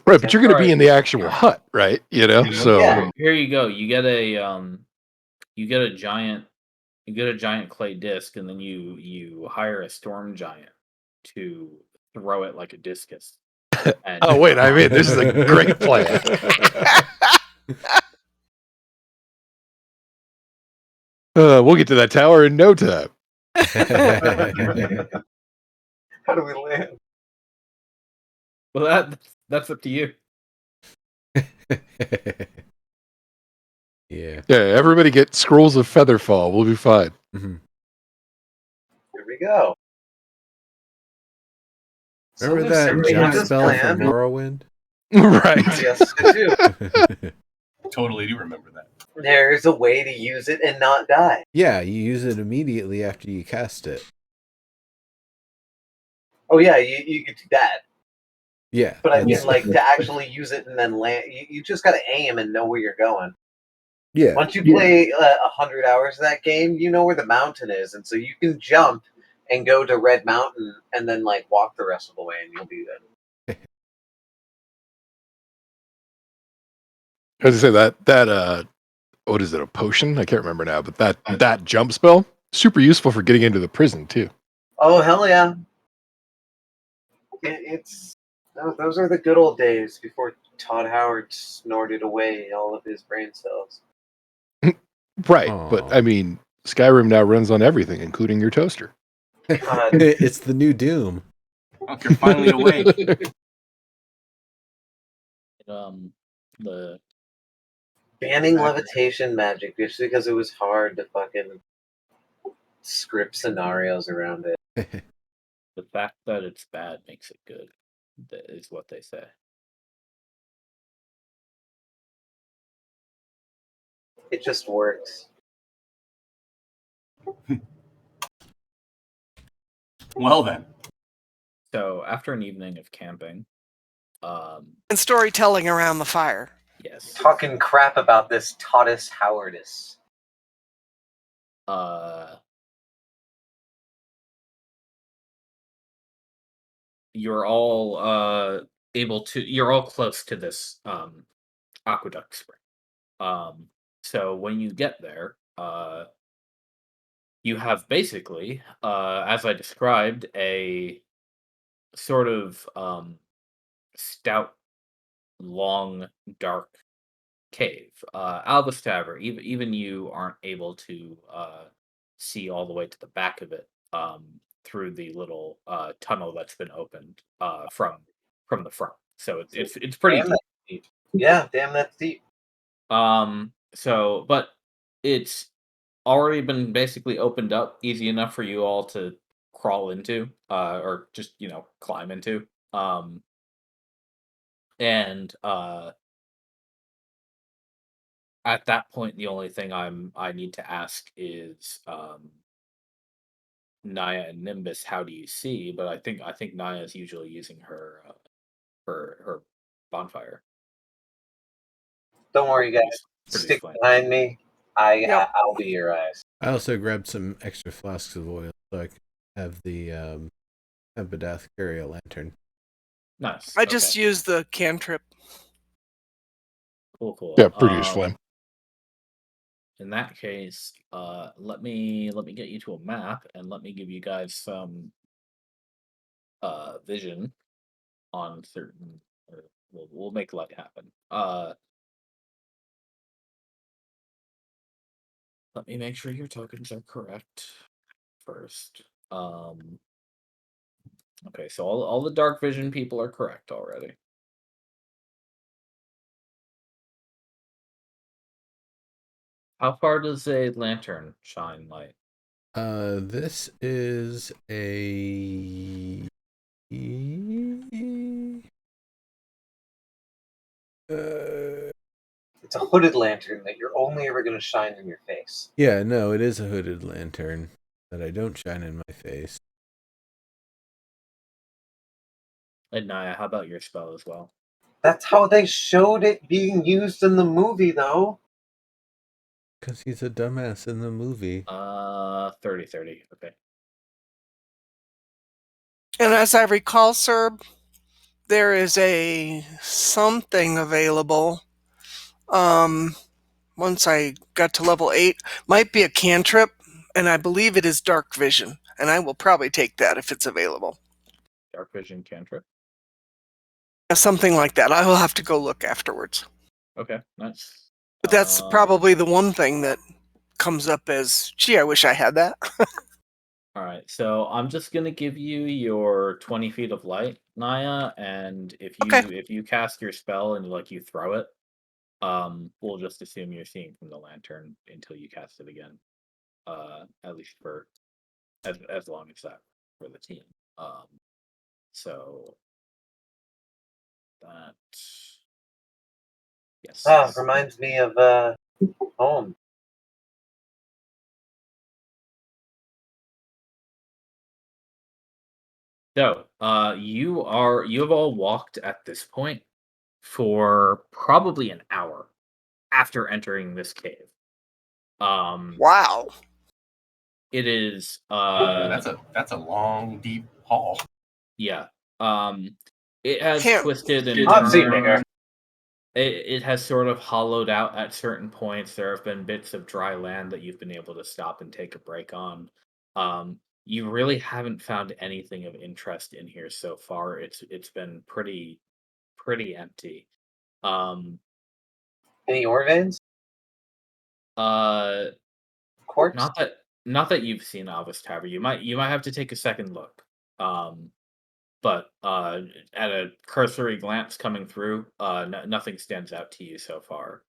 Right, but you're going to be Right. in the actual hut, right? So Yeah. Here you go. You get a giant clay disc, and then you hire a storm giant to throw it like a discus. And oh wait, I mean this is a great plan. We'll get to that tower in no time. How do we land? well, that's up to you. Yeah. Yeah, everybody get scrolls of Featherfall. We'll be fine. Mhm. Here we go. Remember So that everybody jump has a spell from plan. Morrowind? Right. Yes, I do. Totally do remember that. There's a way to use it and not die. Yeah, you use it immediately after you cast it. Oh yeah, you could do that. Yeah. But I mean, that's- like, to actually use it and then land, you just got to aim and know where you're going. yeah. Once you play 100 hours of that game, you know where the mountain is, and so you can jump and go to Red Mountain and then like walk the rest of the way, and you'll be good. As I say, that what is it, a potion? I can't remember now, but that jump spell, super useful for getting into the prison too. Oh hell yeah! Those are the good old days before Todd Howard snorted away all of his brain cells. Right, Aw. but I mean, Skyrim now runs on everything, including your toaster. God. It's the new Doom. You're finally awake. The Banning levitation magic just because it was hard to fucking script scenarios around it. the fact that it's bad makes it good. That is what they say. It just works. Well then, So after an evening of camping, And storytelling around the fire. yes, Talking crap about this Toddus Howardus. you're all you're all close to this aqueduct spring. So when you get there, you have basically, as I described, a sort of stout, long, dark cave. Albus Tavern, even you aren't able to see all the way to the back of it through the little tunnel that's been opened from the front. So it's pretty Damn, that's deep. Yeah, damn, that's deep. but it's already been basically opened up, easy enough for you all to crawl into, or just climb into. And at that point, the only thing I need to ask is Naya and Nimbus. How do you see? But I think Naya is usually using her bonfire. Don't worry, guys. Produce Stick flame. behind me. Yep. I'll be your eyes. I also grabbed some extra flasks of oil so I can have the Empadath carry a lantern. Nice. I just used the cantrip. Cool. Yeah, produce flame. In that case, let me get you to a map and let me give you guys some vision on certain. Or we'll make light happen. Let me make sure your tokens are correct first. Okay, so all the dark vision people are correct already. How far does a lantern shine light? This is a It's a hooded lantern that you're only ever going to shine in your face. Yeah, no, it is a hooded lantern that I don't shine in my face. And Naya, how about your spell as well? That's how they showed it being used in the movie, though. Because he's a dumbass in the movie. 30-30. Okay. And as I recall, sir, there is a something available. Once I got to level 8, might be a cantrip, and I believe it is dark vision, and I will probably take that if it's available. Dark vision cantrip. Something like that. I will have to go look afterwards. Okay, nice. But that's probably the one thing that comes up as, gee, I wish I had that. All right, so I'm just gonna give you your 20 feet of light, Naya, and if you cast your spell and like you throw it, we'll just assume you're seeing from the lantern until you cast it again. At least for as long as that for the team. So that yes. Reminds me of home. So, you have all walked at this point for probably an hour after entering this cave. Wow. It is That's a long, deep hall. yeah. It has Can't- twisted and I've seen turned. bigger. It has sort of hollowed out at certain points. There have been bits of dry land that you've been able to stop and take a break on. You really haven't found anything of interest in here so far. It's been pretty empty. Any ore veins? Uh, Quartz? not that you've seen Alvis Tavern. You might have to take a second look. But at a cursory glance coming through, nothing stands out to you so far.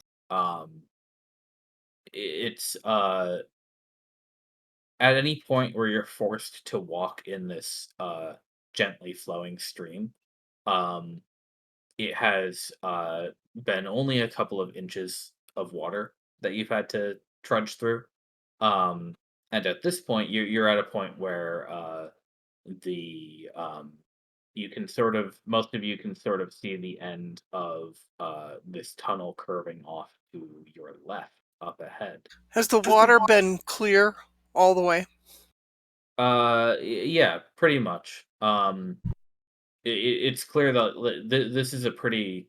It's at any point where you're forced to walk in this gently flowing stream, um, it has been only a couple of inches of water that you've had to trudge through. And at this point, you're at a point where the you can sort of most of you can sort of see the end of this tunnel curving off to your left up ahead. Has the water been clear all the way? Yeah, pretty much. It's clear that this is a pretty.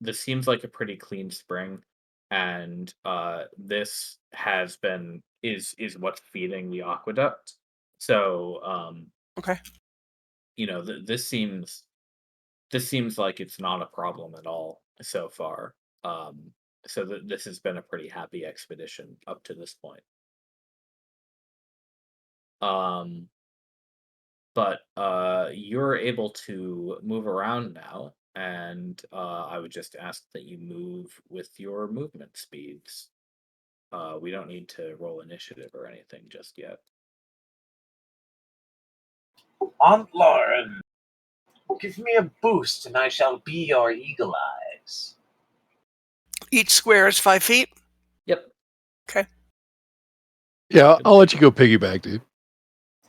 This seems like a pretty clean spring, and this has been is what's feeding the aqueduct. So, Okay. you know, this seems like it's not a problem at all so far. So this has been a pretty happy expedition up to this point. Um, but you're able to move around now, and I would just ask that you move with your movement speeds. We don't need to roll initiative or anything just yet. Aunt Lauren, give me a boost and I shall be your eagle eyes. Each square is 5 feet? Yep. Okay. Yeah, I'll let you go piggyback, dude.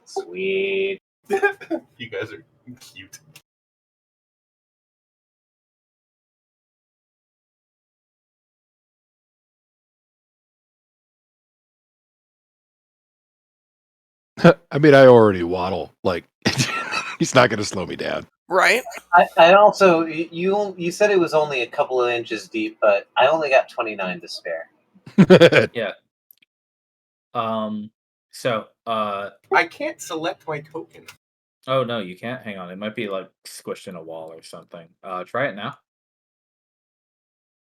Sweet. You guys are cute. I mean, I already waddle. Like, he's not going to slow me down. Right. I also you said it was only a couple of inches deep, but I only got 29 to spare. Yeah. So I can't select my token. oh no, you can't. Hang on. It might be like squished in a wall or something. Try it now.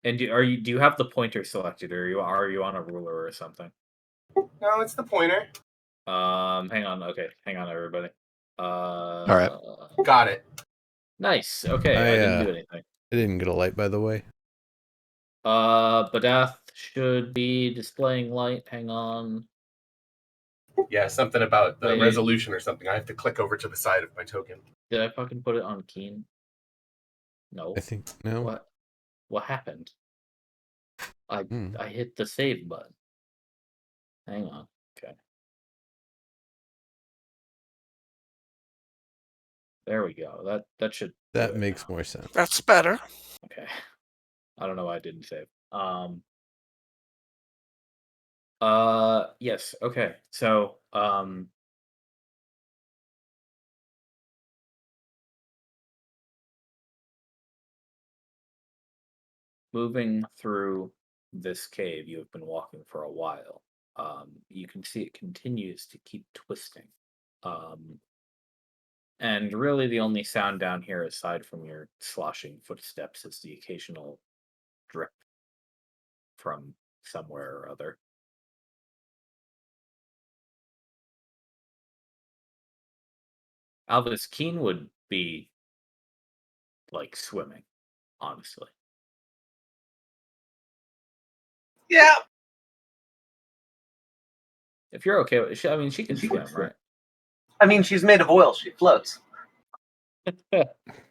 And do you have the pointer selected, or are you on a ruler or something? No, it's the pointer. Hang on. Okay, hang on, everybody. All right. Got it. Nice. Okay, I didn't do anything. I didn't get a light, by the way. Badath should be displaying light. Hang on. Yeah, something about the Wait. resolution or something. I have to click over to the side of my token. Did I fucking put it on Keen? No. I think no. What happened? I hit the save button. Hang on. Okay. There we go. That should do That it makes now. more sense. That's better. Okay. I don't know why I didn't save. Yes. Okay. So, moving through this cave, you have been walking for a while. You can see it continues to keep twisting. And really, the only sound down here, aside from your sloshing footsteps, is the occasional drip from somewhere or other. Alvis, Keen would be like swimming, honestly. Yeah. If you're okay with I mean, she can swim, right? I mean, she's made of oil. She floats.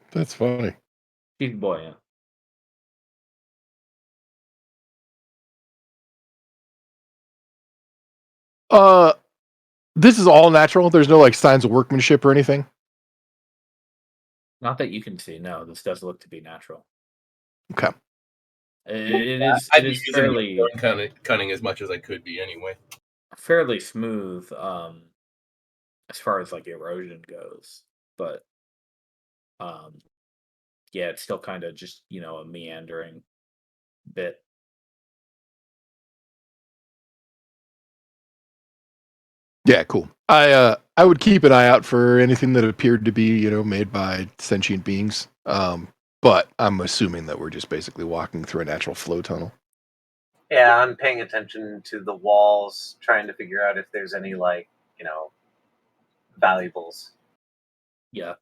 That's funny. She's buoyant. This is all natural. There's no like signs of workmanship or anything. Not that you can see. No, this does look to be natural. Okay. It I'd be is using fairly cunning as much as I could be anyway. fairly smooth as far as like erosion goes, but yeah, it's still kind of just a meandering bit. Yeah, cool. I would keep an eye out for anything that appeared to be, made by sentient beings. But I'm assuming that we're just basically walking through a natural flow tunnel. Yeah, I'm paying attention to the walls, trying to figure out if there's any valuables. Yeah.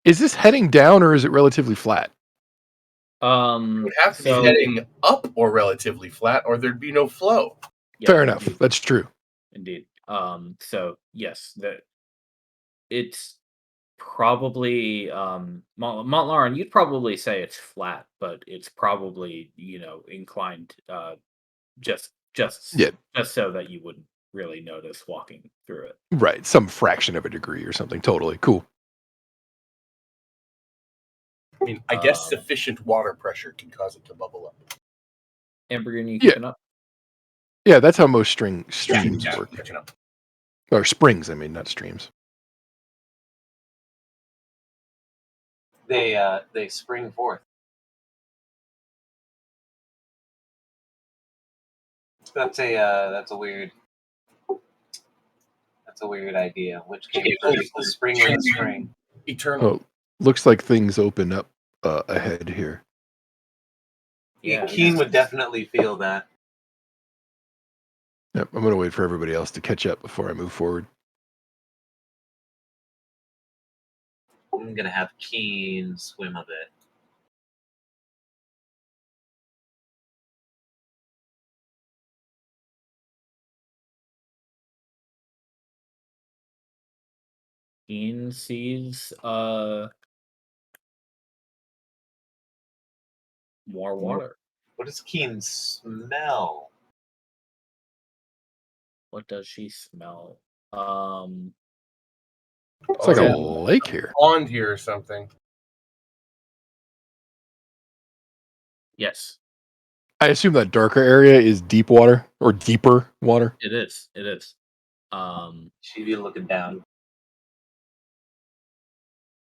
Is this heading down or is it relatively flat? It would have to be heading up or relatively flat, or there'd be no flow. Yeah, fair enough. indeed. That's true. Indeed. So yes, it's probably Montlauren, you'd probably say it's flat, but it's probably inclined just Yeah, so that you wouldn't really notice walking through it. right. Some fraction of a degree or something. Totally cool. I mean, I guess sufficient water pressure can cause it to bubble up. Amber, are you keeping up? Yeah, that's how most streams Yeah, work. catching up. Or springs, I mean, not streams. They spring forth. That's a weird idea. Which came first, the spring or the spring? Eternal. Oh, looks like things open up ahead here. Yeah, Keen would definitely feel that. Yep, I'm going to wait for everybody else to catch up before I move forward. I'm gonna have Keen swim a bit. Keen sees more water. What does Keen smell? What does she smell? It's like a lake here. Pond here or something. Yes, I assume that darker area is deep water or deeper water. it is. It is. She'd be looking down.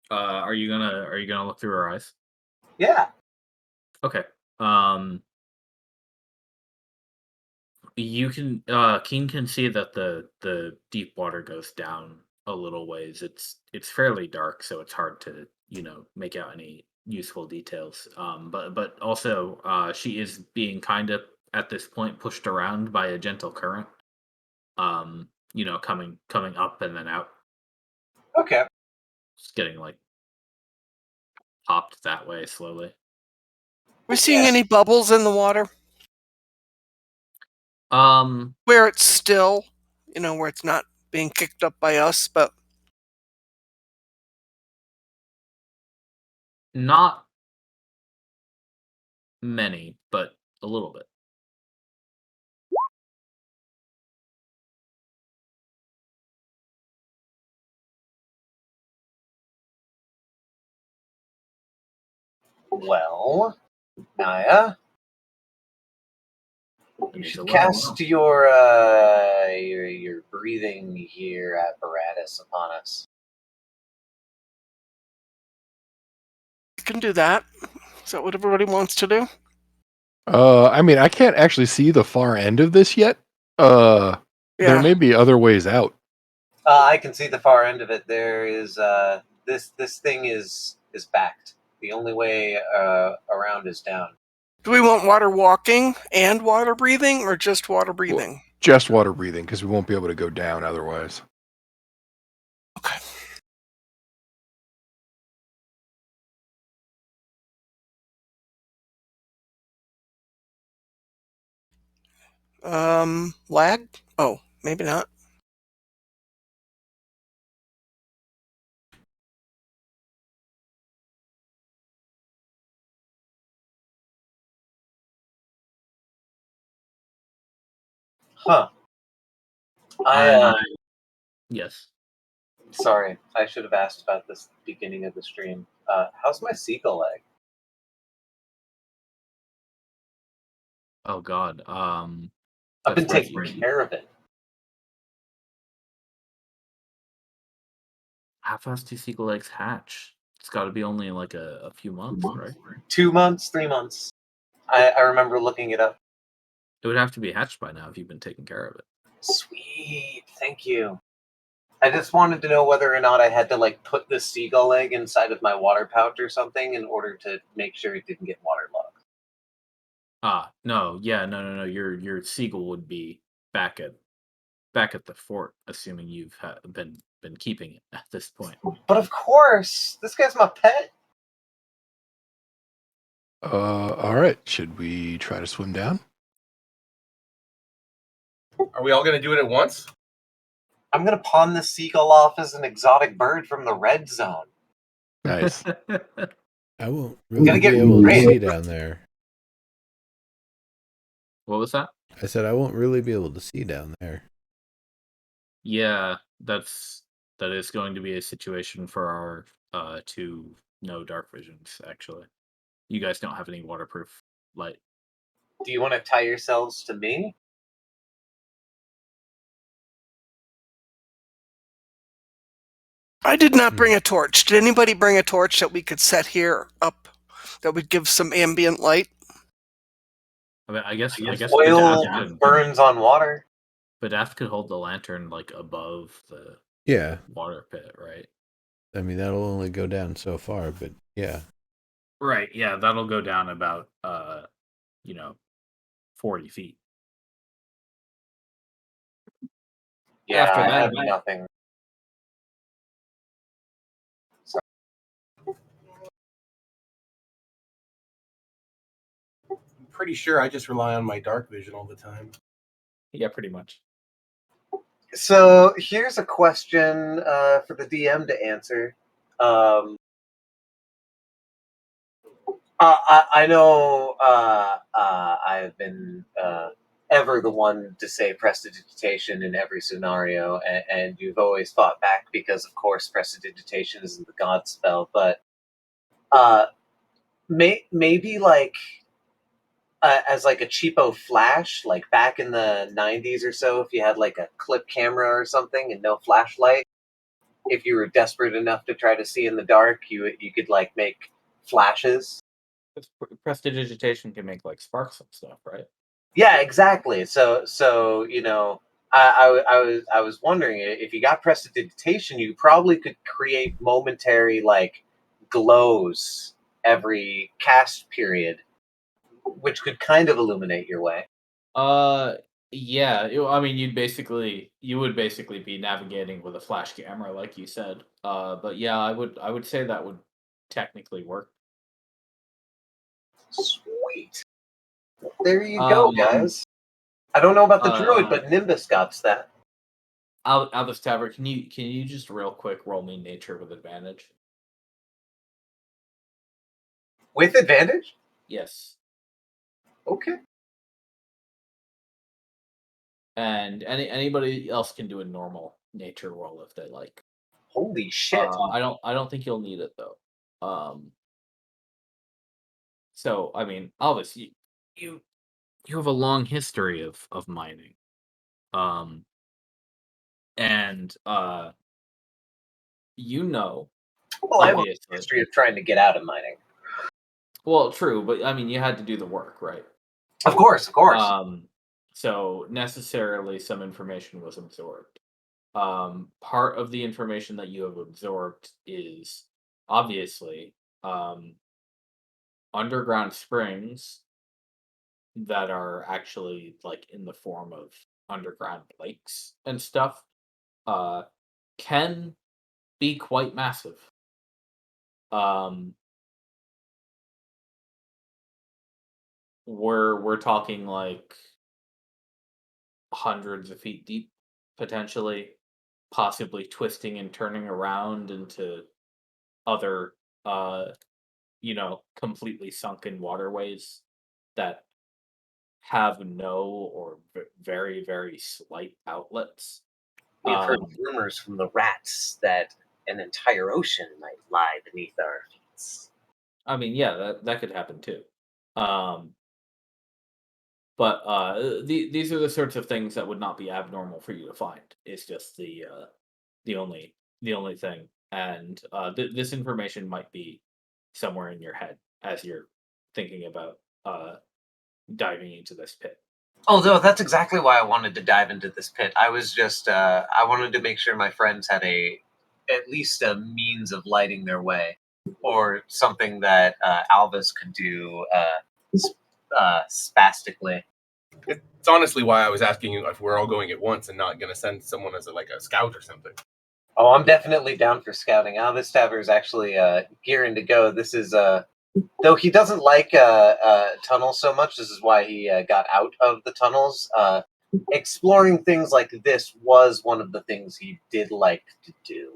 Are you gonna look through her eyes? Yeah. Okay. You can Keen can see that the deep water goes down a little ways. It's fairly dark, so it's hard to make out any useful details. But also she is being kind of at this point pushed around by a gentle current. Coming up and then out. Okay. It's getting like popped that way slowly. We're seeing any bubbles in the water where it's still, where it's not being kicked up by us, but Not many, but a little bit. Well, Naya, I you need to should let 'em cast know. your breathing here apparatus upon us. You can do that. Is that what everybody wants to do? I mean, I can't actually see the far end of this yet. There Yeah. may be other ways out. I can see the far end of it. There is this thing is backed. The only way around is down. Do we want water walking and water breathing, or just water breathing? Just water breathing, because we won't be able to go down otherwise. Okay. Lag? Oh, maybe not. Huh. I yes. Sorry, I should have asked about this at the beginning of the stream. How's my seagull leg? Oh God. I've been That's taking pretty. care of it. How fast do seagull eggs hatch? It's got to be only like a few months, right? 2 months, 3 months. I remember looking it up. It would have to be hatched by now if you've been taking care of it. Sweet, thank you. I just wanted to know whether or not I had to like put the seagull egg inside of my water pouch or something in order to make sure it didn't get waterlogged. No, yeah, no. Your seagull would be back at the fort, assuming you've been keeping it at this point. But of course, this guy's my pet. All right. Should we try to swim down? Are we all going to do it at once? I'm gonna pawn this seagull off as an exotic bird from the red zone. Nice. I won't really Gotta be get able to ready. see down there. What was that? I said I won't really be able to see down there. Yeah, that is going to be a situation for our two no dark visions. Actually, you guys don't have any waterproof light. Do you want to tie yourselves to me? I did not bring a torch. Did anybody bring a torch that we could set here up that would give some ambient light? I mean, I guess Oil Badath burns on water. could hold the lantern like above the Yeah, water pit, right? I mean that'll only go down so far, but yeah. Right. Yeah, that'll go down about 40 feet. Yeah, After I that, have nothing. I'm pretty sure I just rely on my dark vision all the time. yeah, pretty much. So here's a question for the DM to answer. I know I have been ever the one to say prestidigitation in every scenario, and you've always fought back because, of course, prestidigitation isn't the god spell. But maybe like as like a cheapo flash, like back in the '90s or so, if you had like a clip camera or something and no flashlight, if you were desperate enough to try to see in the dark, you could like make flashes. Prestidigitation can make like sparks and stuff, right? Yeah, exactly. So I was wondering if you got prestidigitation, you probably could create momentary like glows every cast period, which could kind of illuminate your way. Yeah. I mean, you would basically be navigating with a flash camera, like you said. But yeah, I would say that would technically work. Sweet. There you go, guys. I don't know about the druid, but Nimbus got that. Albus Tavern, can you just real quick roll me nature with advantage? With advantage? Yes. Okay. and anybody else can do a normal nature roll if they like. Holy shit! I don't think you'll need it though. So I mean, obviously, you you have a long history of mining, um, and you know, Well, I have a obviously. history of trying to get out of mining. Well, true, but I mean, you had to do the work, right? Of course, of course. So necessarily some information was absorbed. Part of the information that you have absorbed is obviously underground springs that are actually like in the form of underground lakes and stuff uh can be quite massive. Um we're talking like hundreds of feet deep, potentially, possibly twisting and turning around into other, uh, completely sunken waterways that have no or very, very slight outlets. We've heard Um, rumors from the rats that an entire ocean might lie beneath our feet. I mean, yeah, that could happen too. Um, but these are the sorts of things that would not be abnormal for you to find. It's just the only the only thing, and this information might be somewhere in your head as you're thinking about diving into this pit. Oh no, that's exactly why I wanted to dive into this pit. I was just I wanted to make sure my friends had at least a means of lighting their way, or something that Alvis could do spastically. It's honestly why I was asking you if we're all going at once and not going to send someone as like a scout or something. Oh, I'm definitely down for scouting. Alvis Taver is actually gearing to go. This is though he doesn't like tunnels so much. This is why he got out of the tunnels. Exploring things like this was one of the things he did like to do.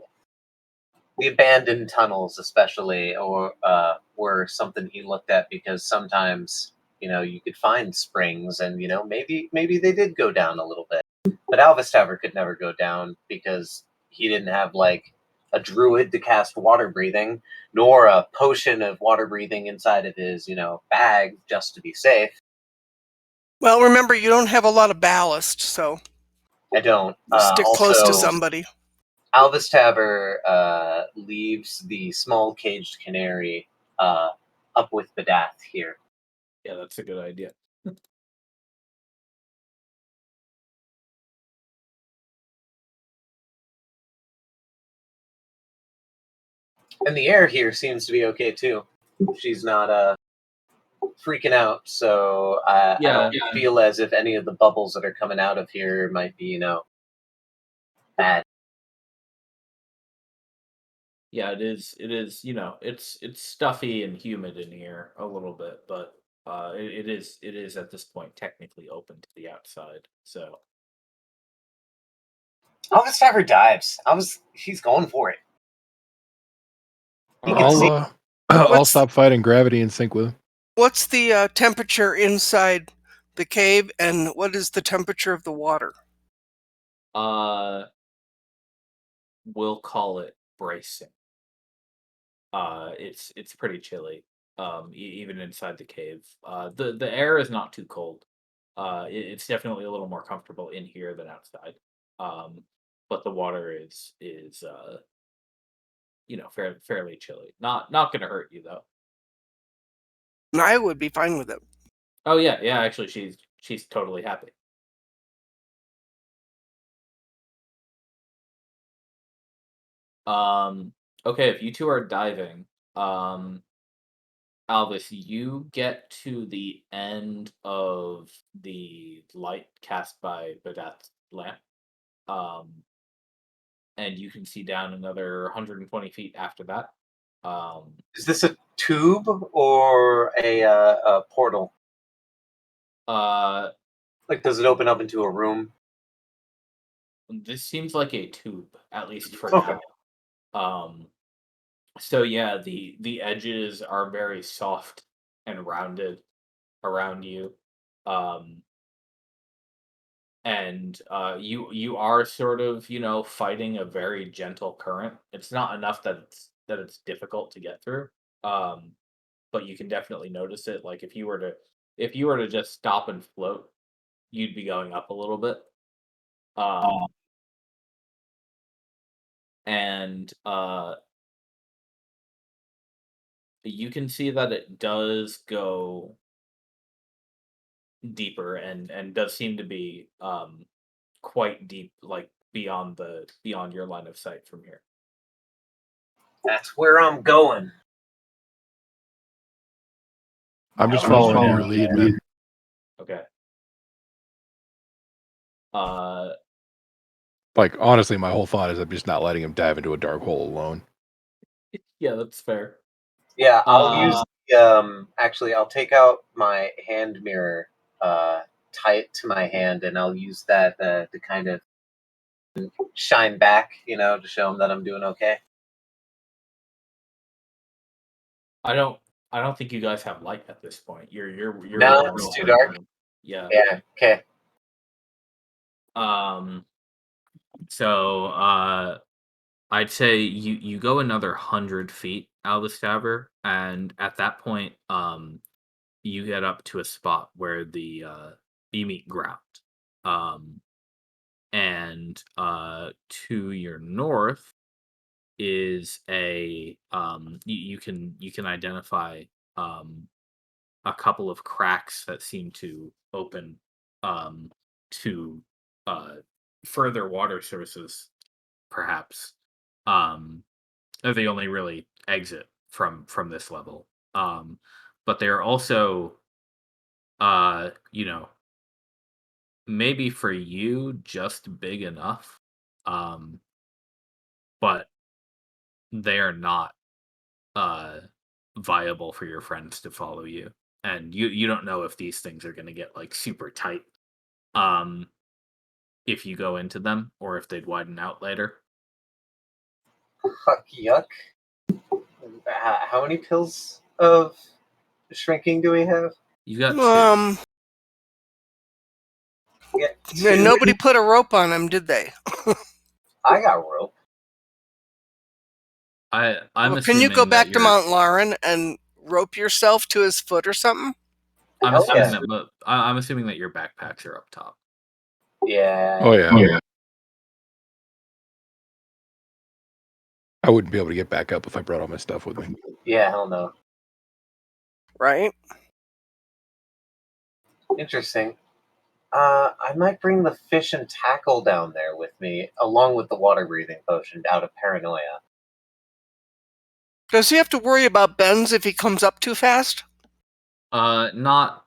The abandoned tunnels, especially, or were something he looked at because sometimes you could find springs, and maybe they did go down a little bit. But Alvis Taver could never go down because he didn't have like a druid to cast water breathing, nor a potion of water breathing inside of his bag just to be safe. Well, remember, you don't have a lot of ballast, so I don't. stick close to Also, somebody. Alvis Taver leaves the small caged canary up with Badath here. Yeah, that's a good idea. And the air here seems to be okay too. She's not freaking out, so I don't feel as if any of the bubbles that are coming out of here might be, bad. Yeah, it is. It is. It's stuffy and humid in here a little bit, but it is at this point technically open to the outside. So Alvis Taver dives. He's going for it. You can see. I'll What's stop fighting gravity and sync with him. what's the temperature inside the cave, and what is the temperature of the water? uh, we'll call it bracing. It's pretty chilly. Even inside the cave. The air is not too cold. It's definitely a little more comfortable in here than outside. But the water is fairly chilly. Not gonna hurt you though. And I would be fine with it. Oh yeah, yeah. Actually, she's totally happy. Okay, if you two are diving, Alvis, you get to the end of the light cast by Badath's lamp, um, and you can see down another 120 feet after that. Is this a tube or a portal? Uh, Like, does it open up into a room? this seems like a tube, at least for Okay. now. Um, so yeah, the edges are very soft and rounded around you. Um, and you are sort of fighting a very gentle current. It's not enough that it's difficult to get through, um, but you can definitely notice it. Like if you were to just stop and float, you'd be going up a little bit. Um, and you can see that it does go deeper and does seem to be quite deep, like beyond your line of sight from here. That's where I'm going. I'm just I'm just following your following lead, man. Okay. Uh, Like, honestly, my whole thought is I'm just not letting him dive into a dark hole alone. yeah, that's fair. Yeah, I'll Uh, use the actually I'll take out my hand mirror, tie it to my hand, and I'll use that to kind of shine back, to show him that I'm doing okay. I don't think you guys have light at this point. You're No, in the it's real too dark dark. room. Yeah. Yeah, okay. Um. So I'd say you go another 100 feet out of the stabber, and at that point, you get up to a spot where the you meet ground. Um, and to your north is you can identify um a couple of cracks that seem to open um to uh further water sources, perhaps. They're the only really exit from this level. But they're also uh you know maybe for you just big enough, um but they are not uh viable for your friends to follow you, and you don't know if these things are going to get like super tight um if you go into them, or if they'd widen out later. Fuck, yuck. How many pills of shrinking do we have? You got two. Yeah, And two. nobody put a rope on him, did they? I got rope. I'm Well, can you go assuming that back to you're Mount Lauren and rope yourself to his foot or something? I'm Hell assuming yeah. that I'm assuming that your backpacks are up top. Yeah. Oh, yeah. I wouldn't be able to get back up if I brought all my stuff with me. Yeah, hell no. Right? Interesting. I might bring the fish and tackle down there with me, along with the water breathing potion, out of paranoia. Does he have to worry about bends if he comes up too fast? Not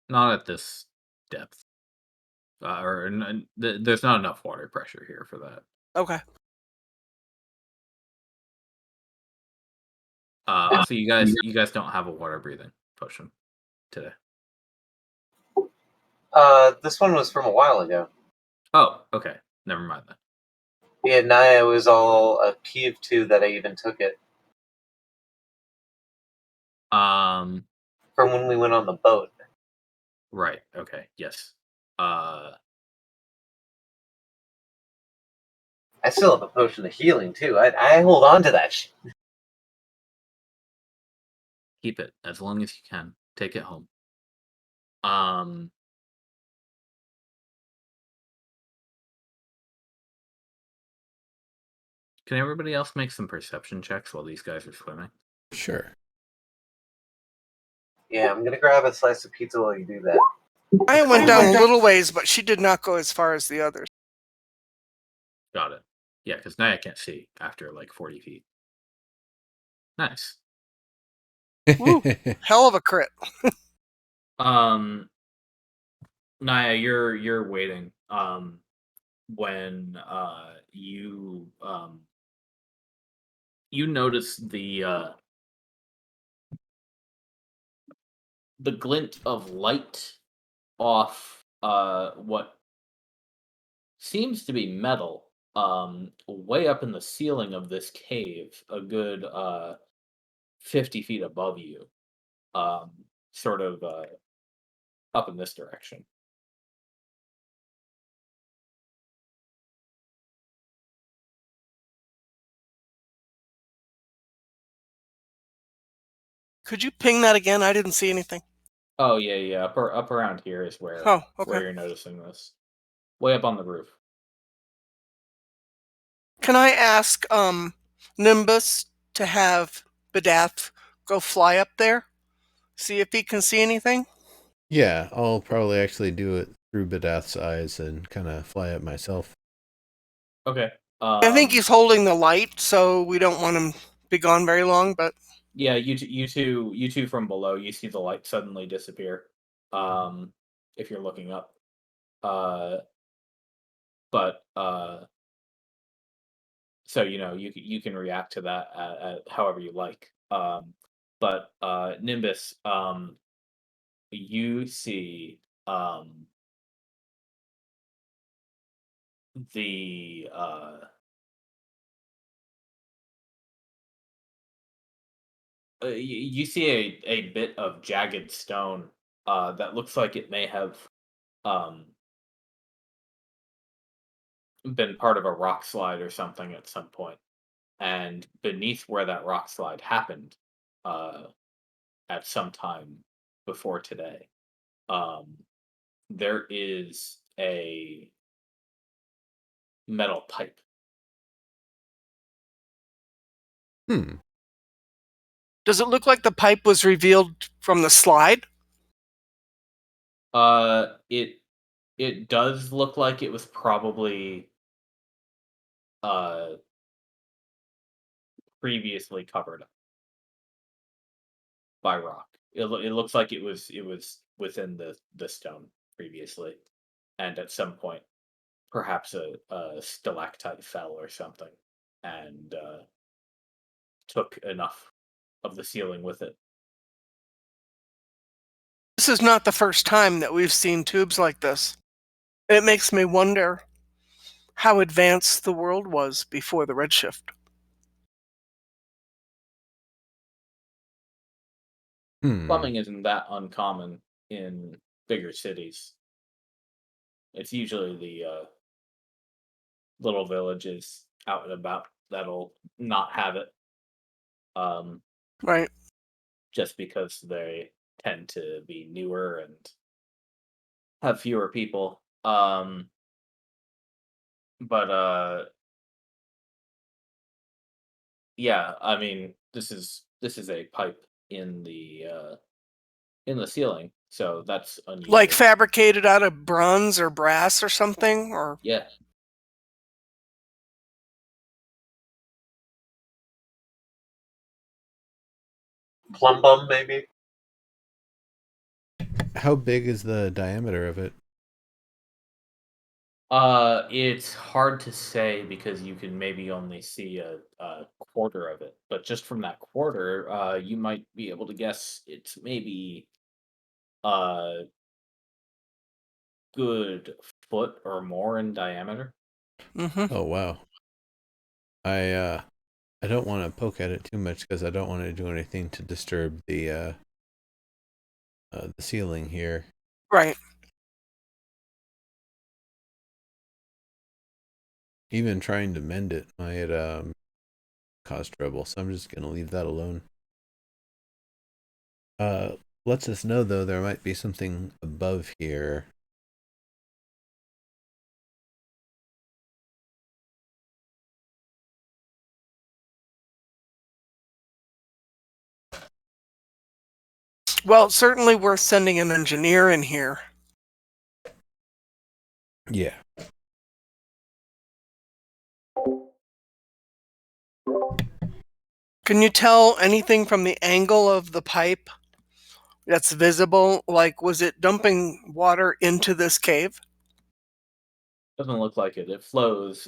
at this depth. There's not enough water pressure here for that. Okay. So you guys don't have a water breathing potion today. This one was from a while ago. Oh, okay. Never mind then. Yeah, Naya was all peeved too that I even took it Um, from when we went on the boat. right. Okay. Yes. Uh, I still have a potion of healing too. I hold on to that shit. keep it as long as you can. Take it home. Um, can everybody else make some perception checks while these guys are swimming? Sure. Yeah, I'm gonna grab a slice of pizza while you do that. I went down a little ways, but she did not go as far as the others. Got it. Yeah, because Naya can't see after like 40 feet. Nice. Woo. Hell of a crit. Um, Naya, you're waiting. When you notice the glint of light off what seems to be metal way up in the ceiling of this cave, a good 50 feet above you, um sort of up in this direction. Could you ping that again? I didn't see anything. Oh yeah. Up around here is where Oh, okay. you're noticing this. Way up on the roof. Can I ask Nimbus to have Badath go fly up there? See if he can see anything? Yeah, I'll probably actually do it through Badath's eyes and kind of fly up myself. Okay. I think he's holding the light, so we don't want him to be gone very long, but Yeah, you two from below, you see the light suddenly disappear. If you're looking up. But so you can react to that however you like. But Nimbus, you see the you see a bit of jagged stone that looks like it may have um been part of a rock slide or something at some point. And beneath where that rock slide happened, uh, at some time before today, um, there is a metal pipe. Hmm. does it look like the pipe was revealed from the slide? It does look like it was probably uh previously covered by rock. It looks like it was within the stone previously, and at some point, perhaps a stalactite fell or something, and took enough of the ceiling with it. This is not the first time that we've seen tubes like this. It makes me wonder how advanced the world was before the Redshift. Hmm. Plumbing isn't that uncommon in bigger cities. It's usually the little villages out and about that'll not have it, um, Right. just because they tend to be newer and have fewer people. But yeah, I mean, this is a pipe in the ceiling, so that's Like unusual. fabricated out of bronze or brass or something? Or Yeah. Plum bum, maybe. How big is the diameter of it? It's hard to say because you can maybe only see a quarter of it, but just from that quarter, you might be able to guess it's maybe a good foot or more in diameter. mm-hmm. Oh wow. I don't want to poke at it too much because I don't want to do anything to disturb the ceiling here. Right. Even trying to mend it might cause trouble, so I'm just gonna leave that alone. Uh, lets us know though there might be something above here. Well, it's certainly worth sending an engineer in here. Yeah. Can you tell anything from the angle of the pipe that's visible? Like, was it dumping water into this cave? Doesn't look like it. It flows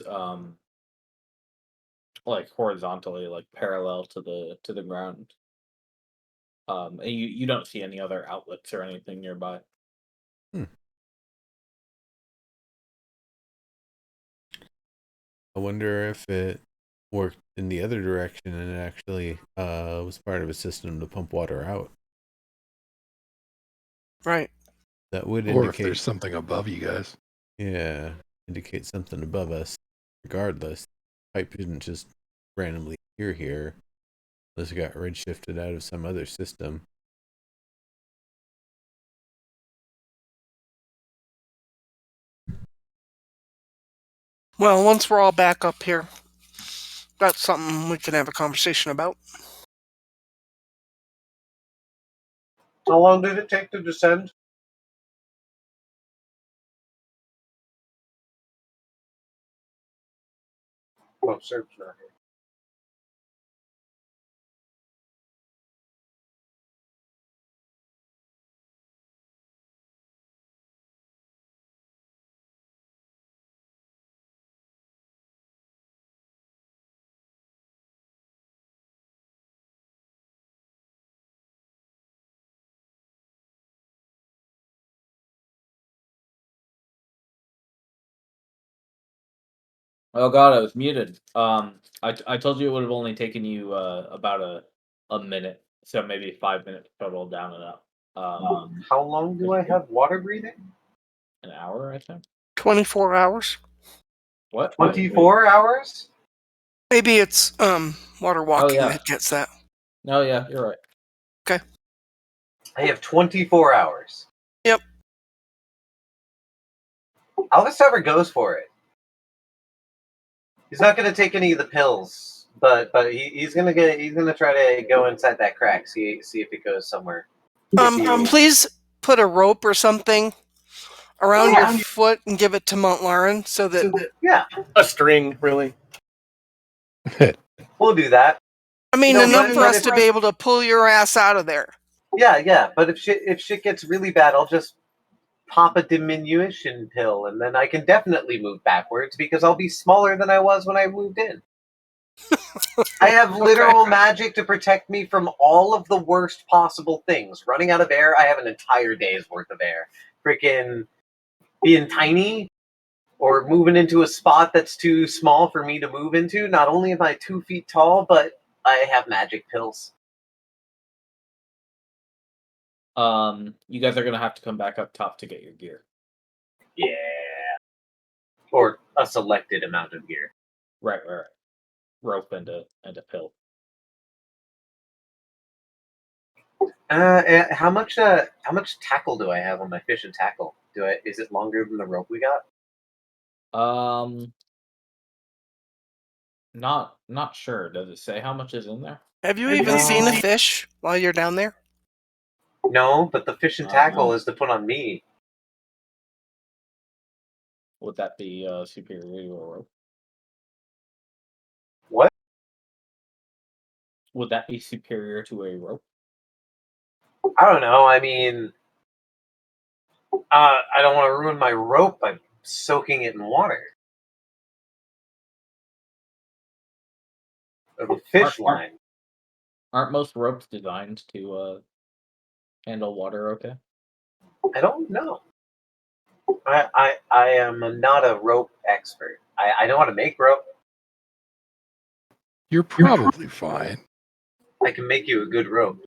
like horizontally, like parallel to the ground. And you don't see any other outlets or anything nearby. Hmm. I wonder if it worked in the other direction and it actually was part of a system to pump water out. Right. That would Or if there's indicate, something above you guys. yeah, indicate something above us. Regardless, pipe didn't just randomly appear here. Unless it got redshifted out of some other system. Well, once we're all back up here, that's something we can have a conversation about. How long did it take to descend? Oh, Serp's not here. Oh god, I was muted. I told you it would have only taken you about a minute, so maybe 5 minutes total down and up. How long do I have water breathing? An hour, I think. 24 hours. What? 24 hours? Maybe it's water walking yeah. that gets that. No, yeah, you're right. Okay. I have 24 hours. Yep. Alvis ever goes for it. He's not going to take any of the pills, but he's gonna try to go inside that crack, see if it goes somewhere. Please put a rope or something around your foot and give it to Montlarin so that Yeah, A string, really. we'll do that. I mean No, enough but- for but us if to I- be able to pull your ass out of there. Yeah. But if shit gets really bad, I'll just pop a diminution pill, and then I can definitely move backwards because I'll be smaller than I was when I moved in. I have literal magic to protect me from all of the worst possible things. Running out of air, I have an entire day's worth of air. Freaking being tiny or moving into a spot that's too small for me to move into. Not only am I 2 feet tall, but I have magic pills. You guys are gonna have to come back up top to get your gear. Yeah. Or a selected amount of gear. Right. Rope and a pill. How much tackle do I have on my fish and tackle? Is it longer than the rope we got? Not sure. Does it say how much is in there? Have you even seen a fish while you're down there? No, but the fish and tackle is to put on me. Would that be superior to a rope? What? Would that be superior to a rope? I don't know. I mean, I don't want to ruin my rope by soaking it in water. Or the fish line. Aren't most ropes designed to handle water okay? I don't know. I am not a rope expert. I know how to make rope. You're probably fine. I can make you a good rope.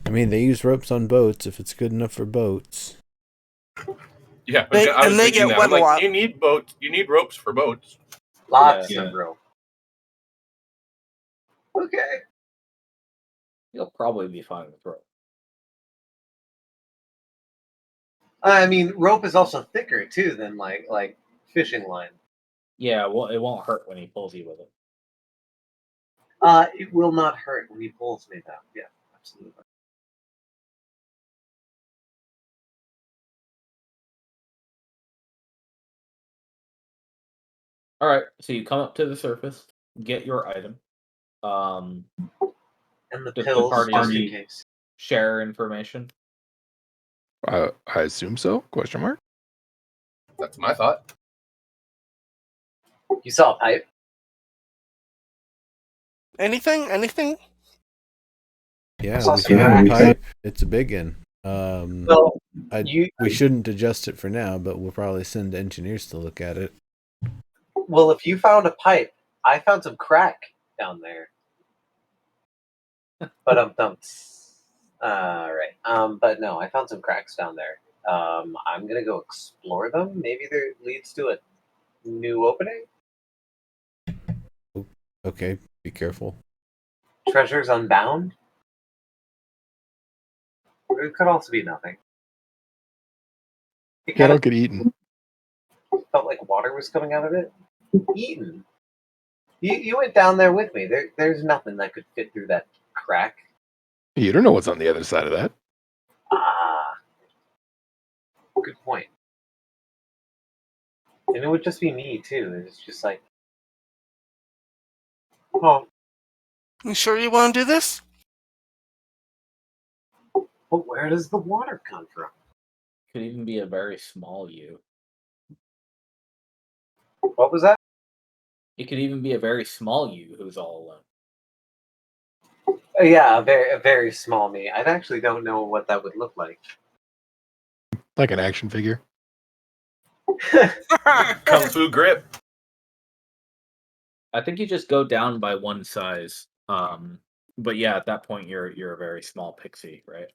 I mean, they use ropes on boats if it's good enough for boats. Yeah, They- I was and they thinking get that. I'm wet a lot. like, you need boats. You need ropes for boats. Lots Yeah. of rope. Okay. You'll probably be fine with rope. I mean, rope is also thicker too than like fishing line. Yeah, well, it won't hurt when he pulls you with it. It will not hurt when he pulls me down. Yeah, absolutely. All right, so you come up to the surface, get your item. And the Does the pills, party just in case. share information? I assume so? Question mark. That's my thought. You saw a pipe. Anything? Yeah, Saw we some found a cracks. pipe. It's a big one. Well, We shouldn't adjust it for now, but we'll probably send engineers to look at it. well, if you found a pipe, I found some crack down there. But right. But no, I found some cracks down there. I'm gonna go explore them. Maybe there leads to a new opening. Okay, be careful. Treasures unbound? It could also be nothing. It Yeah, kind don't of get eaten. felt like water was coming out of it. Eaten. You went down there with me. There's nothing that could fit through that crack. You don't know what's on the other side of that. Ah, good point. And it would just be me too. It's just like, oh, You sure you want to do this? but where does the water come from? Could even be a very small you. What was that? It could even be a very small you who's all alone. Yeah, a very small me. I actually don't know what that would look like. Like an action figure. Kung Fu grip. I think you just go down by one size. But yeah, at that point you're a very small pixie, right?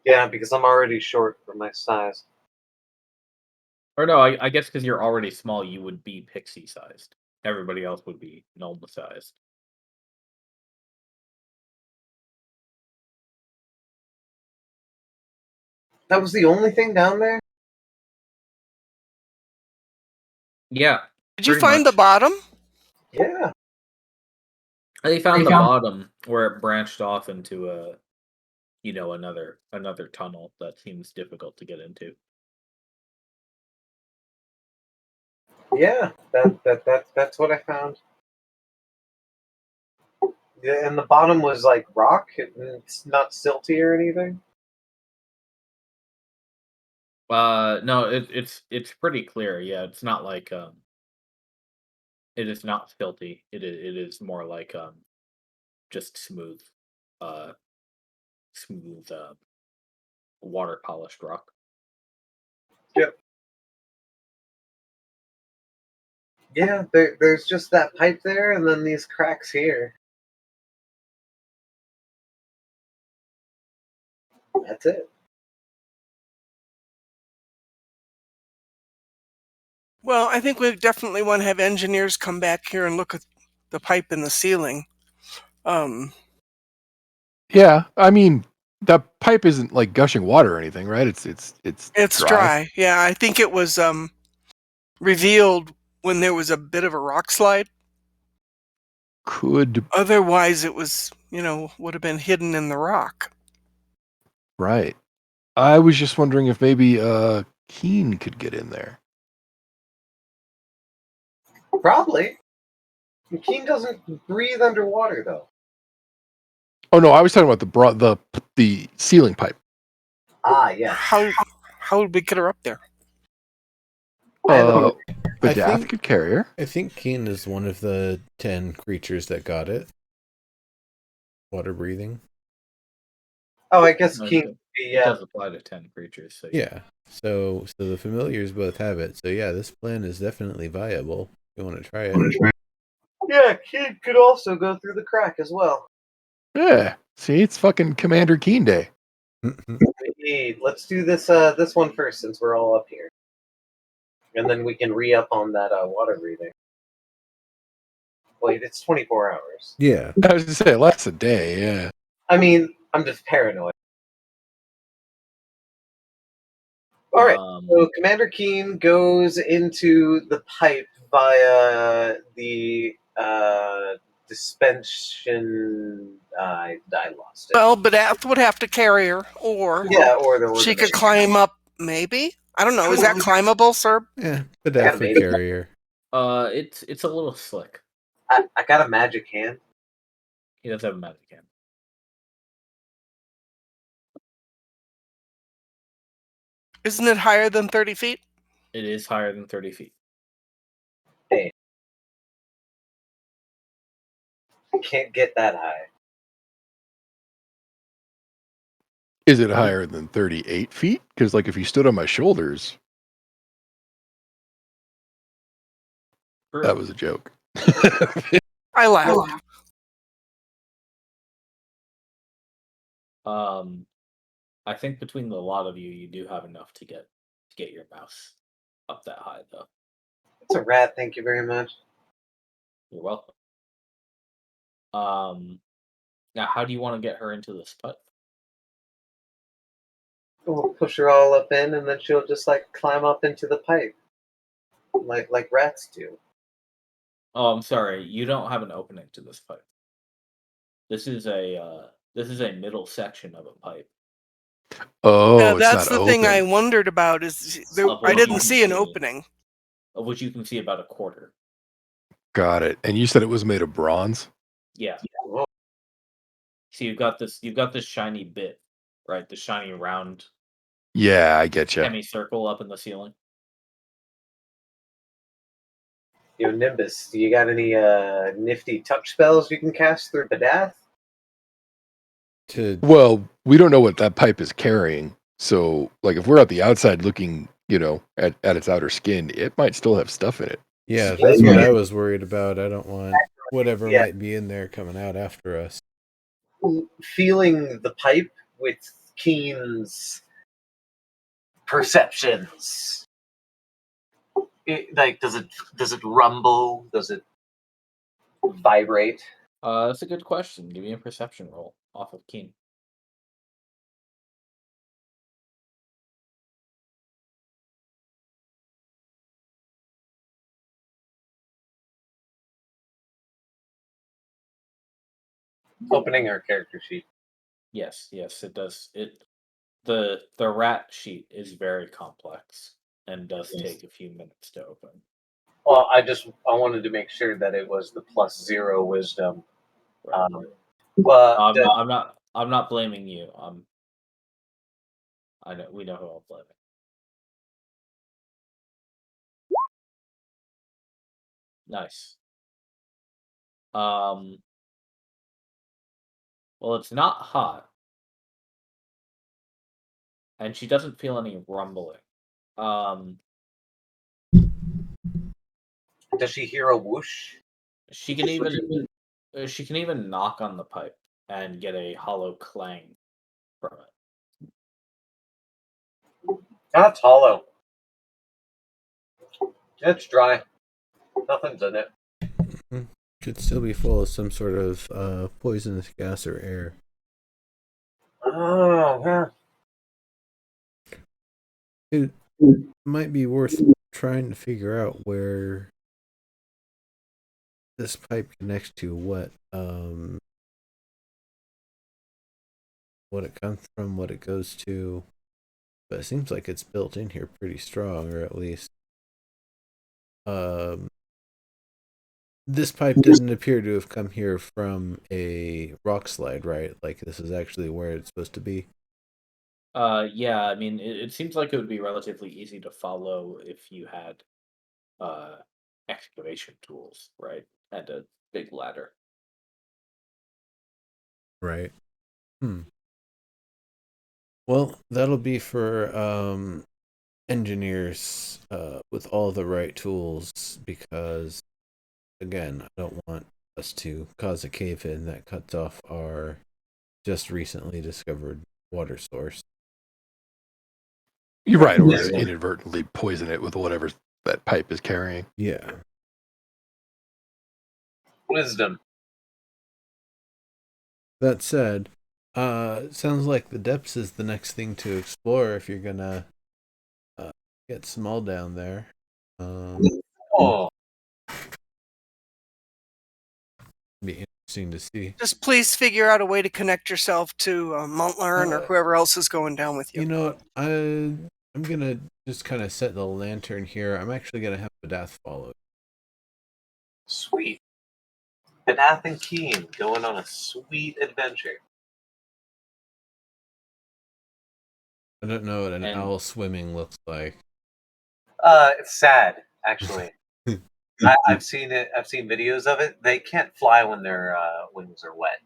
Yeah, because I'm already short for my size. Or no, I guess because you're already small, you would be pixie sized. Everybody else would be normal sized. That was the only thing down there? Yeah, Did you pretty find the much. bottom? Yeah. They found the bottom where it branched off into another tunnel that seems difficult to get into. Yeah, that's what I found. Yeah, and the bottom was like rock. It's not silty or anything. No, it's pretty clear. Yeah, it's not like it is not filthy. It is more like just uh smooth water polished rock. Yep. Yeah, there's just that pipe there, and then these cracks here. That's it. Well, I think we definitely want to have engineers come back here and look at the pipe in the ceiling. Um, Yeah, I mean, the pipe isn't like gushing water or anything, right? It's it's dry. dry. Yeah, I think it was revealed when there was a bit of a rock slide. Could Otherwise, it was, would have been hidden in the rock. right. I was just wondering if maybe Keen could get in there. Probably. Keen doesn't breathe underwater though. Oh no, I was talking about the ceiling pipe. Ah, yes. How would we get her up there? Badath think- could carry her. I think Keen is one of the 10 creatures that got it. Water breathing. Oh, I guess No, Keen. it Yeah. does apply to 10 creatures. So Yeah. So the familiars both have it. So yeah, this plan is definitely viable. You want to try it? Yeah, Keen could also go through the crack as well. Yeah. See, it's fucking Commander Keen Day. Hey, let's do this this one first since we're all up here, and then we can re-up on that water breathing. Wait, it's 24 hours. Yeah. I was gonna say less a day. Yeah. I mean, I'm just paranoid. All right, so Commander Keen goes into the pipe via the dispension. I lost it. Well, Badath would have to carry her, or Yeah, or the she could organization. climb up, maybe? I don't know. Is that climbable, sir? Yeah. But that's a carrier. it's a little slick. I got a magic hand. He does have a magic hand. Isn't it higher than 30 feet? It is higher than 30 feet. Hey, I can't get that high. Is it higher than 38 feet? Because like if you stood on my shoulders, that was a joke. I laughed. I think between the lot of you, you do have enough to get your mouse up that high, though. It's a rat. Thank you very much. You're welcome. Now, how do you want to get her into this pipe? We'll push her all up in, and then she'll just like climb up into the pipe, like rats do. Oh, I'm sorry. You don't have an opening to this pipe. This is a middle section of a pipe. Oh, it's That's not the thing I open. wondered about. Is there, Of I which you didn't can see an see- opening. Of which you can see about a quarter. Got it. And you said it was made of bronze? Yeah. Whoa. So you've got this shiny bit, right? The shiny round Yeah, I get you. semicircle up in the ceiling. Yo, Nimbus, do you got any nifty touch spells you can cast through Badath? Well, we don't know what that pipe is carrying. So, like, if we're at the outside looking, at its outer skin, it might still have stuff in it. Yeah, that's what I was worried about. I don't want whatever Yeah. might be in there coming out after us. Feeling the pipe with Keen's perceptions. Does it rumble? Does it vibrate? That's a good question. Give me a perception roll off of Keen. Opening our character sheet. Yes, it does. The rat sheet is very complex and does take a few minutes to open. Well, I wanted to make sure that it was the +0 wisdom. Right. But I'm not blaming you. I know we know who I'm blaming. Nice. Well, it's not hot, and she doesn't feel any rumbling. does she hear a whoosh? She can even knock on the pipe and get a hollow clang from it. That's hollow. It's dry. Nothing's in it. Could still be full of some sort of poisonous gas or air. Oh, yeah. It might be worth trying to figure out where this pipe connects to what it comes from, what it goes to. But it seems like it's built in here pretty strong, or at least this pipe doesn't appear to have come here from a rock slide, right? Like this is actually where it's supposed to be. Yeah, I mean, it seems like it would be relatively easy to follow if you had excavation tools, right? And a big ladder. Right. Well, that'll be for engineers with all the right tools, because again, I don't want us to cause a cave-in that cuts off our just recently discovered water source. You're right, or Yeah. inadvertently poison it with whatever that pipe is carrying. Yeah. Wisdom. That said, it sounds like the depths is the next thing to explore if you're gonna get small down there. Oh, Be interesting to see. Just please figure out a way to connect yourself to Montlearn or whoever else is going down with you. You know what? I'm gonna just kind of set the lantern here. I'm actually gonna have Badath follow. sweet. Badath and Keen going on a sweet adventure. I don't know what an And- owl swimming looks like. It's sad, actually. I've seen it. I've seen videos of it. They can't fly when their wings are wet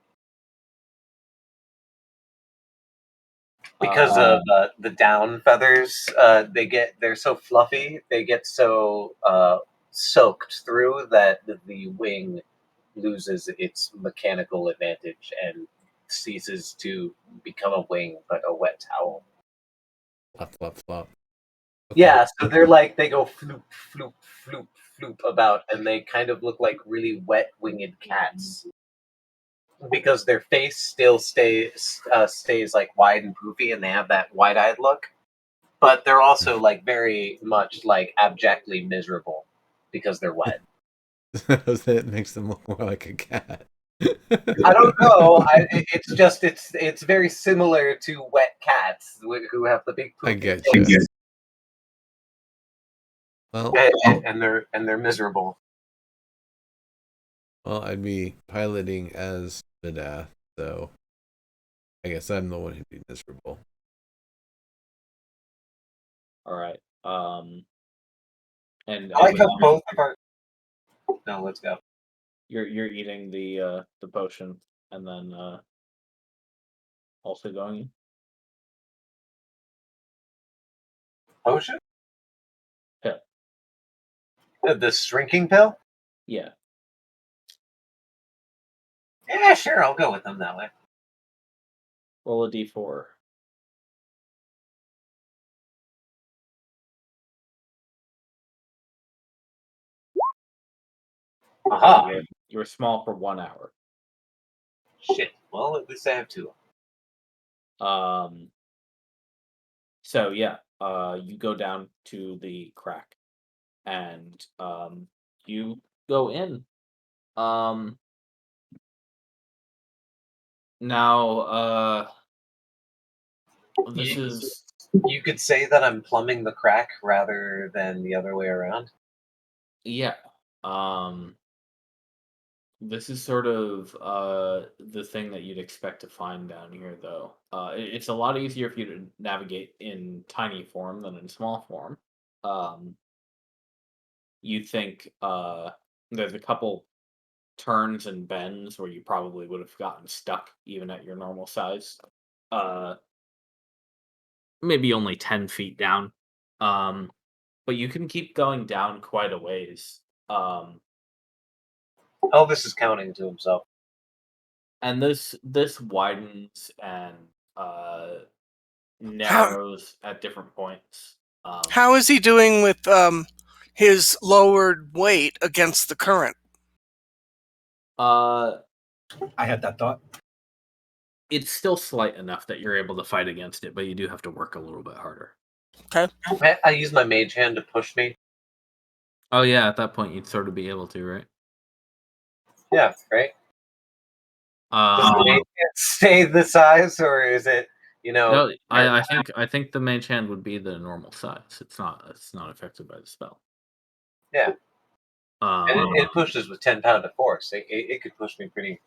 because of the down feathers. They're so fluffy. They get so soaked through that the wing loses its mechanical advantage and ceases to become a wing, but a wet towel. Flop, flop, flop. Okay. Yeah, so they're like they go floop, floop, floop, floop about, and they kind of look like really wet winged cats. because their face still stays like wide and poofy, and they have that wide-eyed look. But they're also like very much like abjectly miserable because they're wet. That makes them look more like a cat. I don't know. It's just it's very similar to wet cats who have the big I poofy get face. you. Well, And they're miserable. well, I'd be piloting as Medath, so I guess I'm the one who'd be miserable. All right. And I like how you're, both of our. No, let's go. you're eating the potion and then also going. Potion? Yeah. The shrinking pill? Yeah. Yeah, sure. I'll go with them that way. Roll a d4. Aha! You're small for 1 hour. Shit. Well, at least I have two. So yeah, you go down to the crack, and you go in. Now, this You, is you could say that I'm plumbing the crack rather than the other way around. yeah. Um, this is sort of the thing that you'd expect to find down here, though. It's a lot easier for you to navigate in tiny form than in small form. Um, you think there's a couple turns and bends where you probably would have gotten stuck even at your normal size. Uh, maybe only 10 feet down. Um, but you can keep going down quite a ways. Um, Elvis is counting to himself. and this widens and How narrows at different points. how is he doing with his lowered weight against the current? Uh, I had that thought. it's still slight enough that you're able to fight against it, but you do have to work a little bit harder. Okay. I use my mage hand to push me. Oh yeah, at that point you'd sort of be able to, right? Yeah, right. Does the Um, mage hand stay the size, or is it, you know? no, I think the mage hand would be the normal size. It's not affected by the spell. Yeah, and Um, it pushes with 10 pound of force. It could push me pretty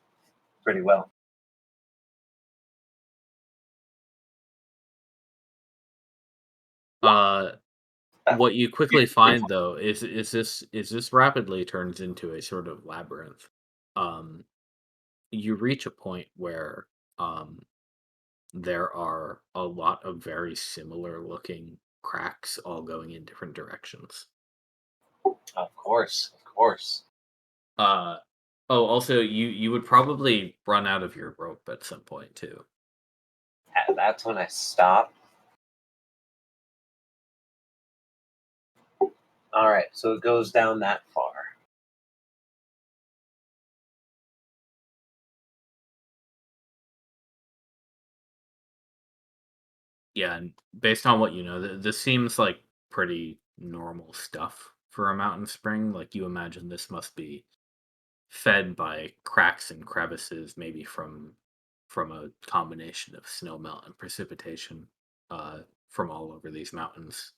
well. uh, what you quickly find though is this rapidly turns into a sort of labyrinth. Um, you reach a point where um there are a lot of very similar looking cracks all going in different directions. Of course, of course. Uh oh, also you would probably run out of your rope at some point too. That's when I stop. All right, so it goes down that far. Yeah, and based on what you know, this seems like pretty normal stuff for a mountain spring. Like you imagine this must be fed by cracks and crevices, maybe from a combination of snow melt and precipitation from all over these mountains.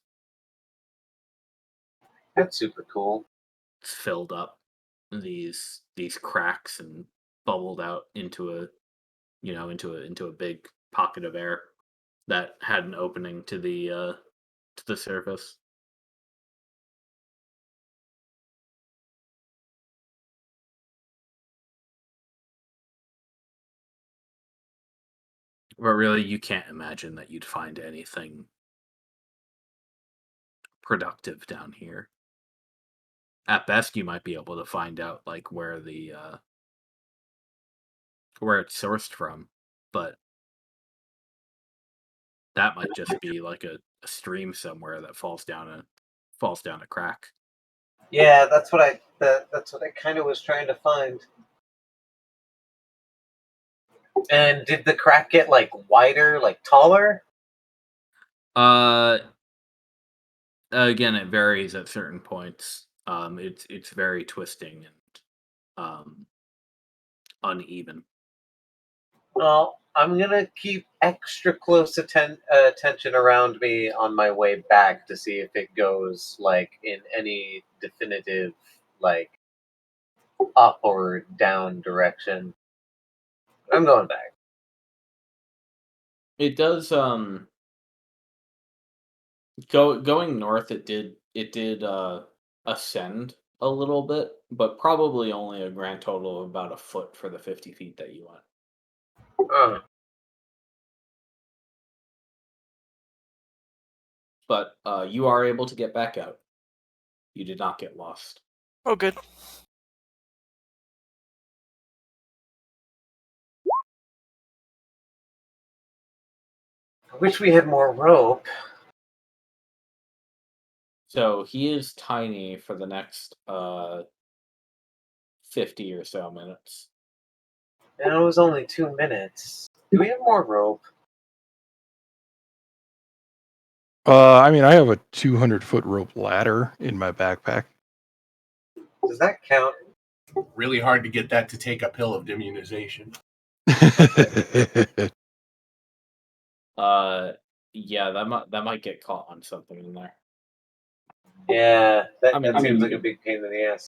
That's super cool. It's filled up these cracks and bubbled out into a big pocket of air that had an opening to the surface. But really, you can't imagine that you'd find anything productive down here. At best, you might be able to find out like where it's sourced from, but that might just be like a stream somewhere that falls down a crack. Yeah, that's what I kind of was trying to find. And did the crack get like wider, like taller? Again, it varies at certain points. It's very twisting and uneven. Well, I'm gonna keep extra close attention around me on my way back to see if it goes like in any definitive like up or down direction. I'm going back. It does going north. It did ascend a little bit, but probably only a grand total of about a foot for the 50 feet that you went. Oh, But you are able to get back out. You did not get lost. Oh, good. I wish we had more rope. So he is tiny for the next 50 or so minutes. And it was only 2 minutes. Do we have more rope? I mean, I have a 200-foot rope ladder in my backpack. Does that count? Really hard to get that to take a pill of immunization. Yeah, that might get caught on something in there. Yeah, that, I mean, that seems you like a could- big pain in the ass.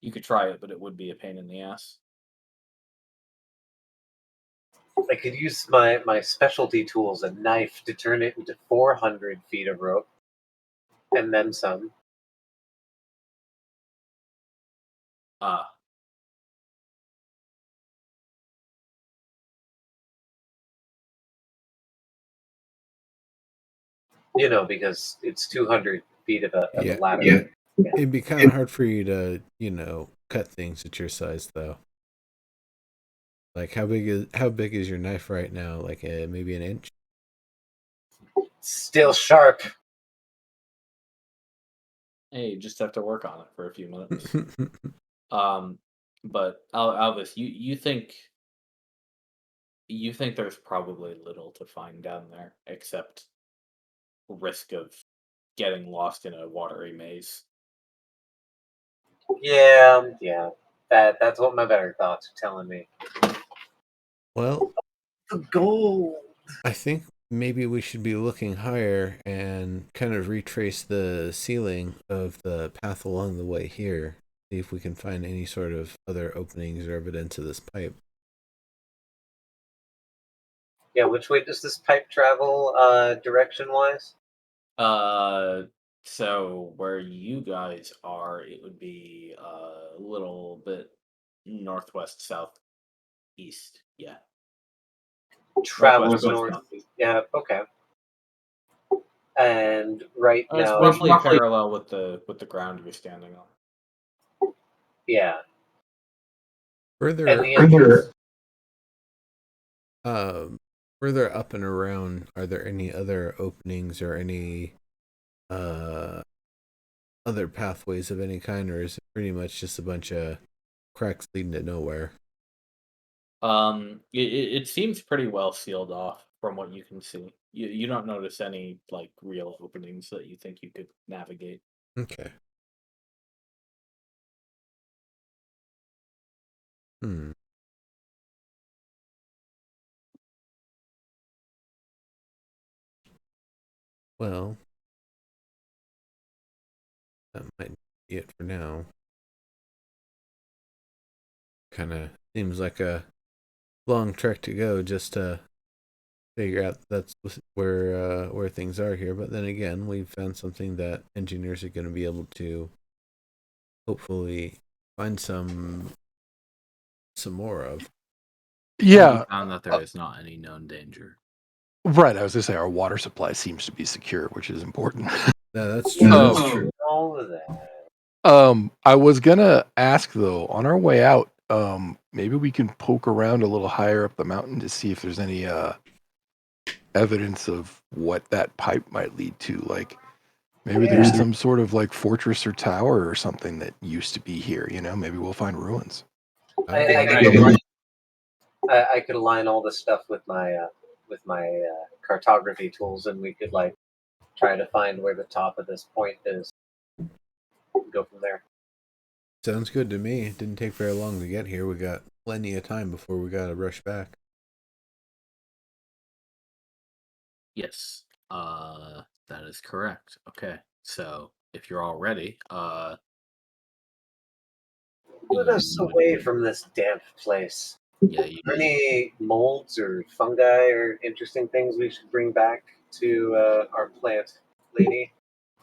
You could try it, but it would be a pain in the ass. I could use my specialty tools, a knife, to turn it into 400 feet of rope. And then some. You know, because it's 200 feet of a Yeah. ladder. Yeah. It'd be kind of hard for you to, cut things at your size, though. Like, how big is your knife right now? Like, maybe an inch? Still sharp. Hey, you just have to work on it for a few minutes. But Alvis, you think there's probably little to find down there except risk of getting lost in a watery maze. Yeah. That's what my better thoughts are telling me. Well, The gold. I think maybe we should be looking higher and kind of retrace the ceiling of the path along the way here. See if we can find any sort of other openings or evidence of this pipe. Yeah, which way does this pipe travel, direction-wise? So where you guys are, it would be a little bit northwest, southeast. Yeah. Travels Northwest, north. Yeah, okay. And right It's now, roughly parallel with the ground you're standing on. yeah. Further, And the entrance. further up and around, are there any other openings or any other pathways of any kind, or is it pretty much just a bunch of cracks leading to nowhere? It seems pretty well sealed off from what you can see. You don't notice any like real openings that you think you could navigate. Okay. Well, that might be it for now. Kind of seems like a long trek to go just to figure out that's where things are here. But then again, we've found something that engineers are going to be able to hopefully find some more of. Yeah. We found that there is not any known danger. Right. I was going to say our water supply seems to be secure, which is important. No, that's true. Oh. That's true. All of that. I was going to ask, though, on our way out, maybe we can poke around a little higher up the mountain to see if there's any evidence of what that pipe might lead to. Like, maybe there's some sort of like fortress or tower or something that used to be here. Maybe we'll find ruins. I I could align all this stuff with my cartography tools, and we could like try to find where the top of this point is. Go from there. Sounds good to me. It didn't take very long to get here. We got plenty of time before we gotta rush back. Yes, that is correct. Okay, so if you're all ready, Put us you- away from this damp place. yeah, you, Are there any molds or fungi or interesting things we should bring back to our plant lady?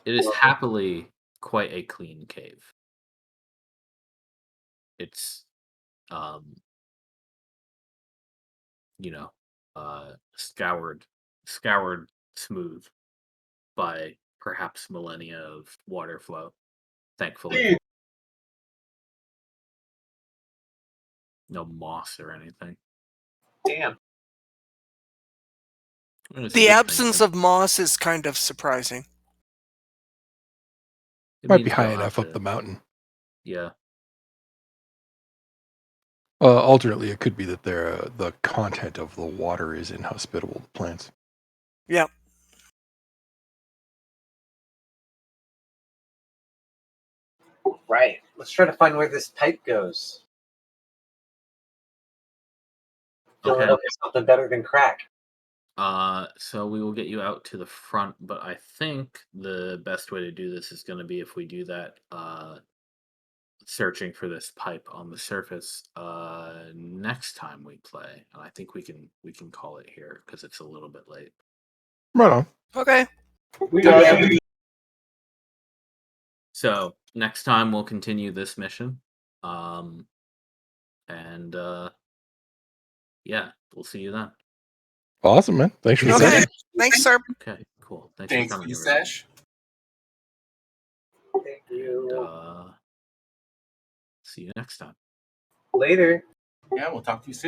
it is happily quite a clean cave. It's, um, you know, scoured smooth by perhaps millennia of water flow. Thankfully, no moss or anything. Damn. The absence of moss is kind of surprising. Might be high enough up the mountain. Yeah. Alternately, it could be that the content of the water is inhospitable to plants. Yep. Right. Let's try to find where this pipe goes. Fill it Okay. up with something better than crack. So we will get you out to the front, but I think the best way to do this is going to be if we do that, searching for this pipe on the surface, next time we play. And I think we can call it here because it's a little bit late. Right on. Okay. So next time we'll continue this mission. And yeah, we'll see you then. Awesome, man. Thanks for Okay. saying. Thanks, sir. Okay, cool. Thanks for for coming, the everyone. sesh. Thank you. And, see you next time. Later. Yeah, we'll talk to you soon.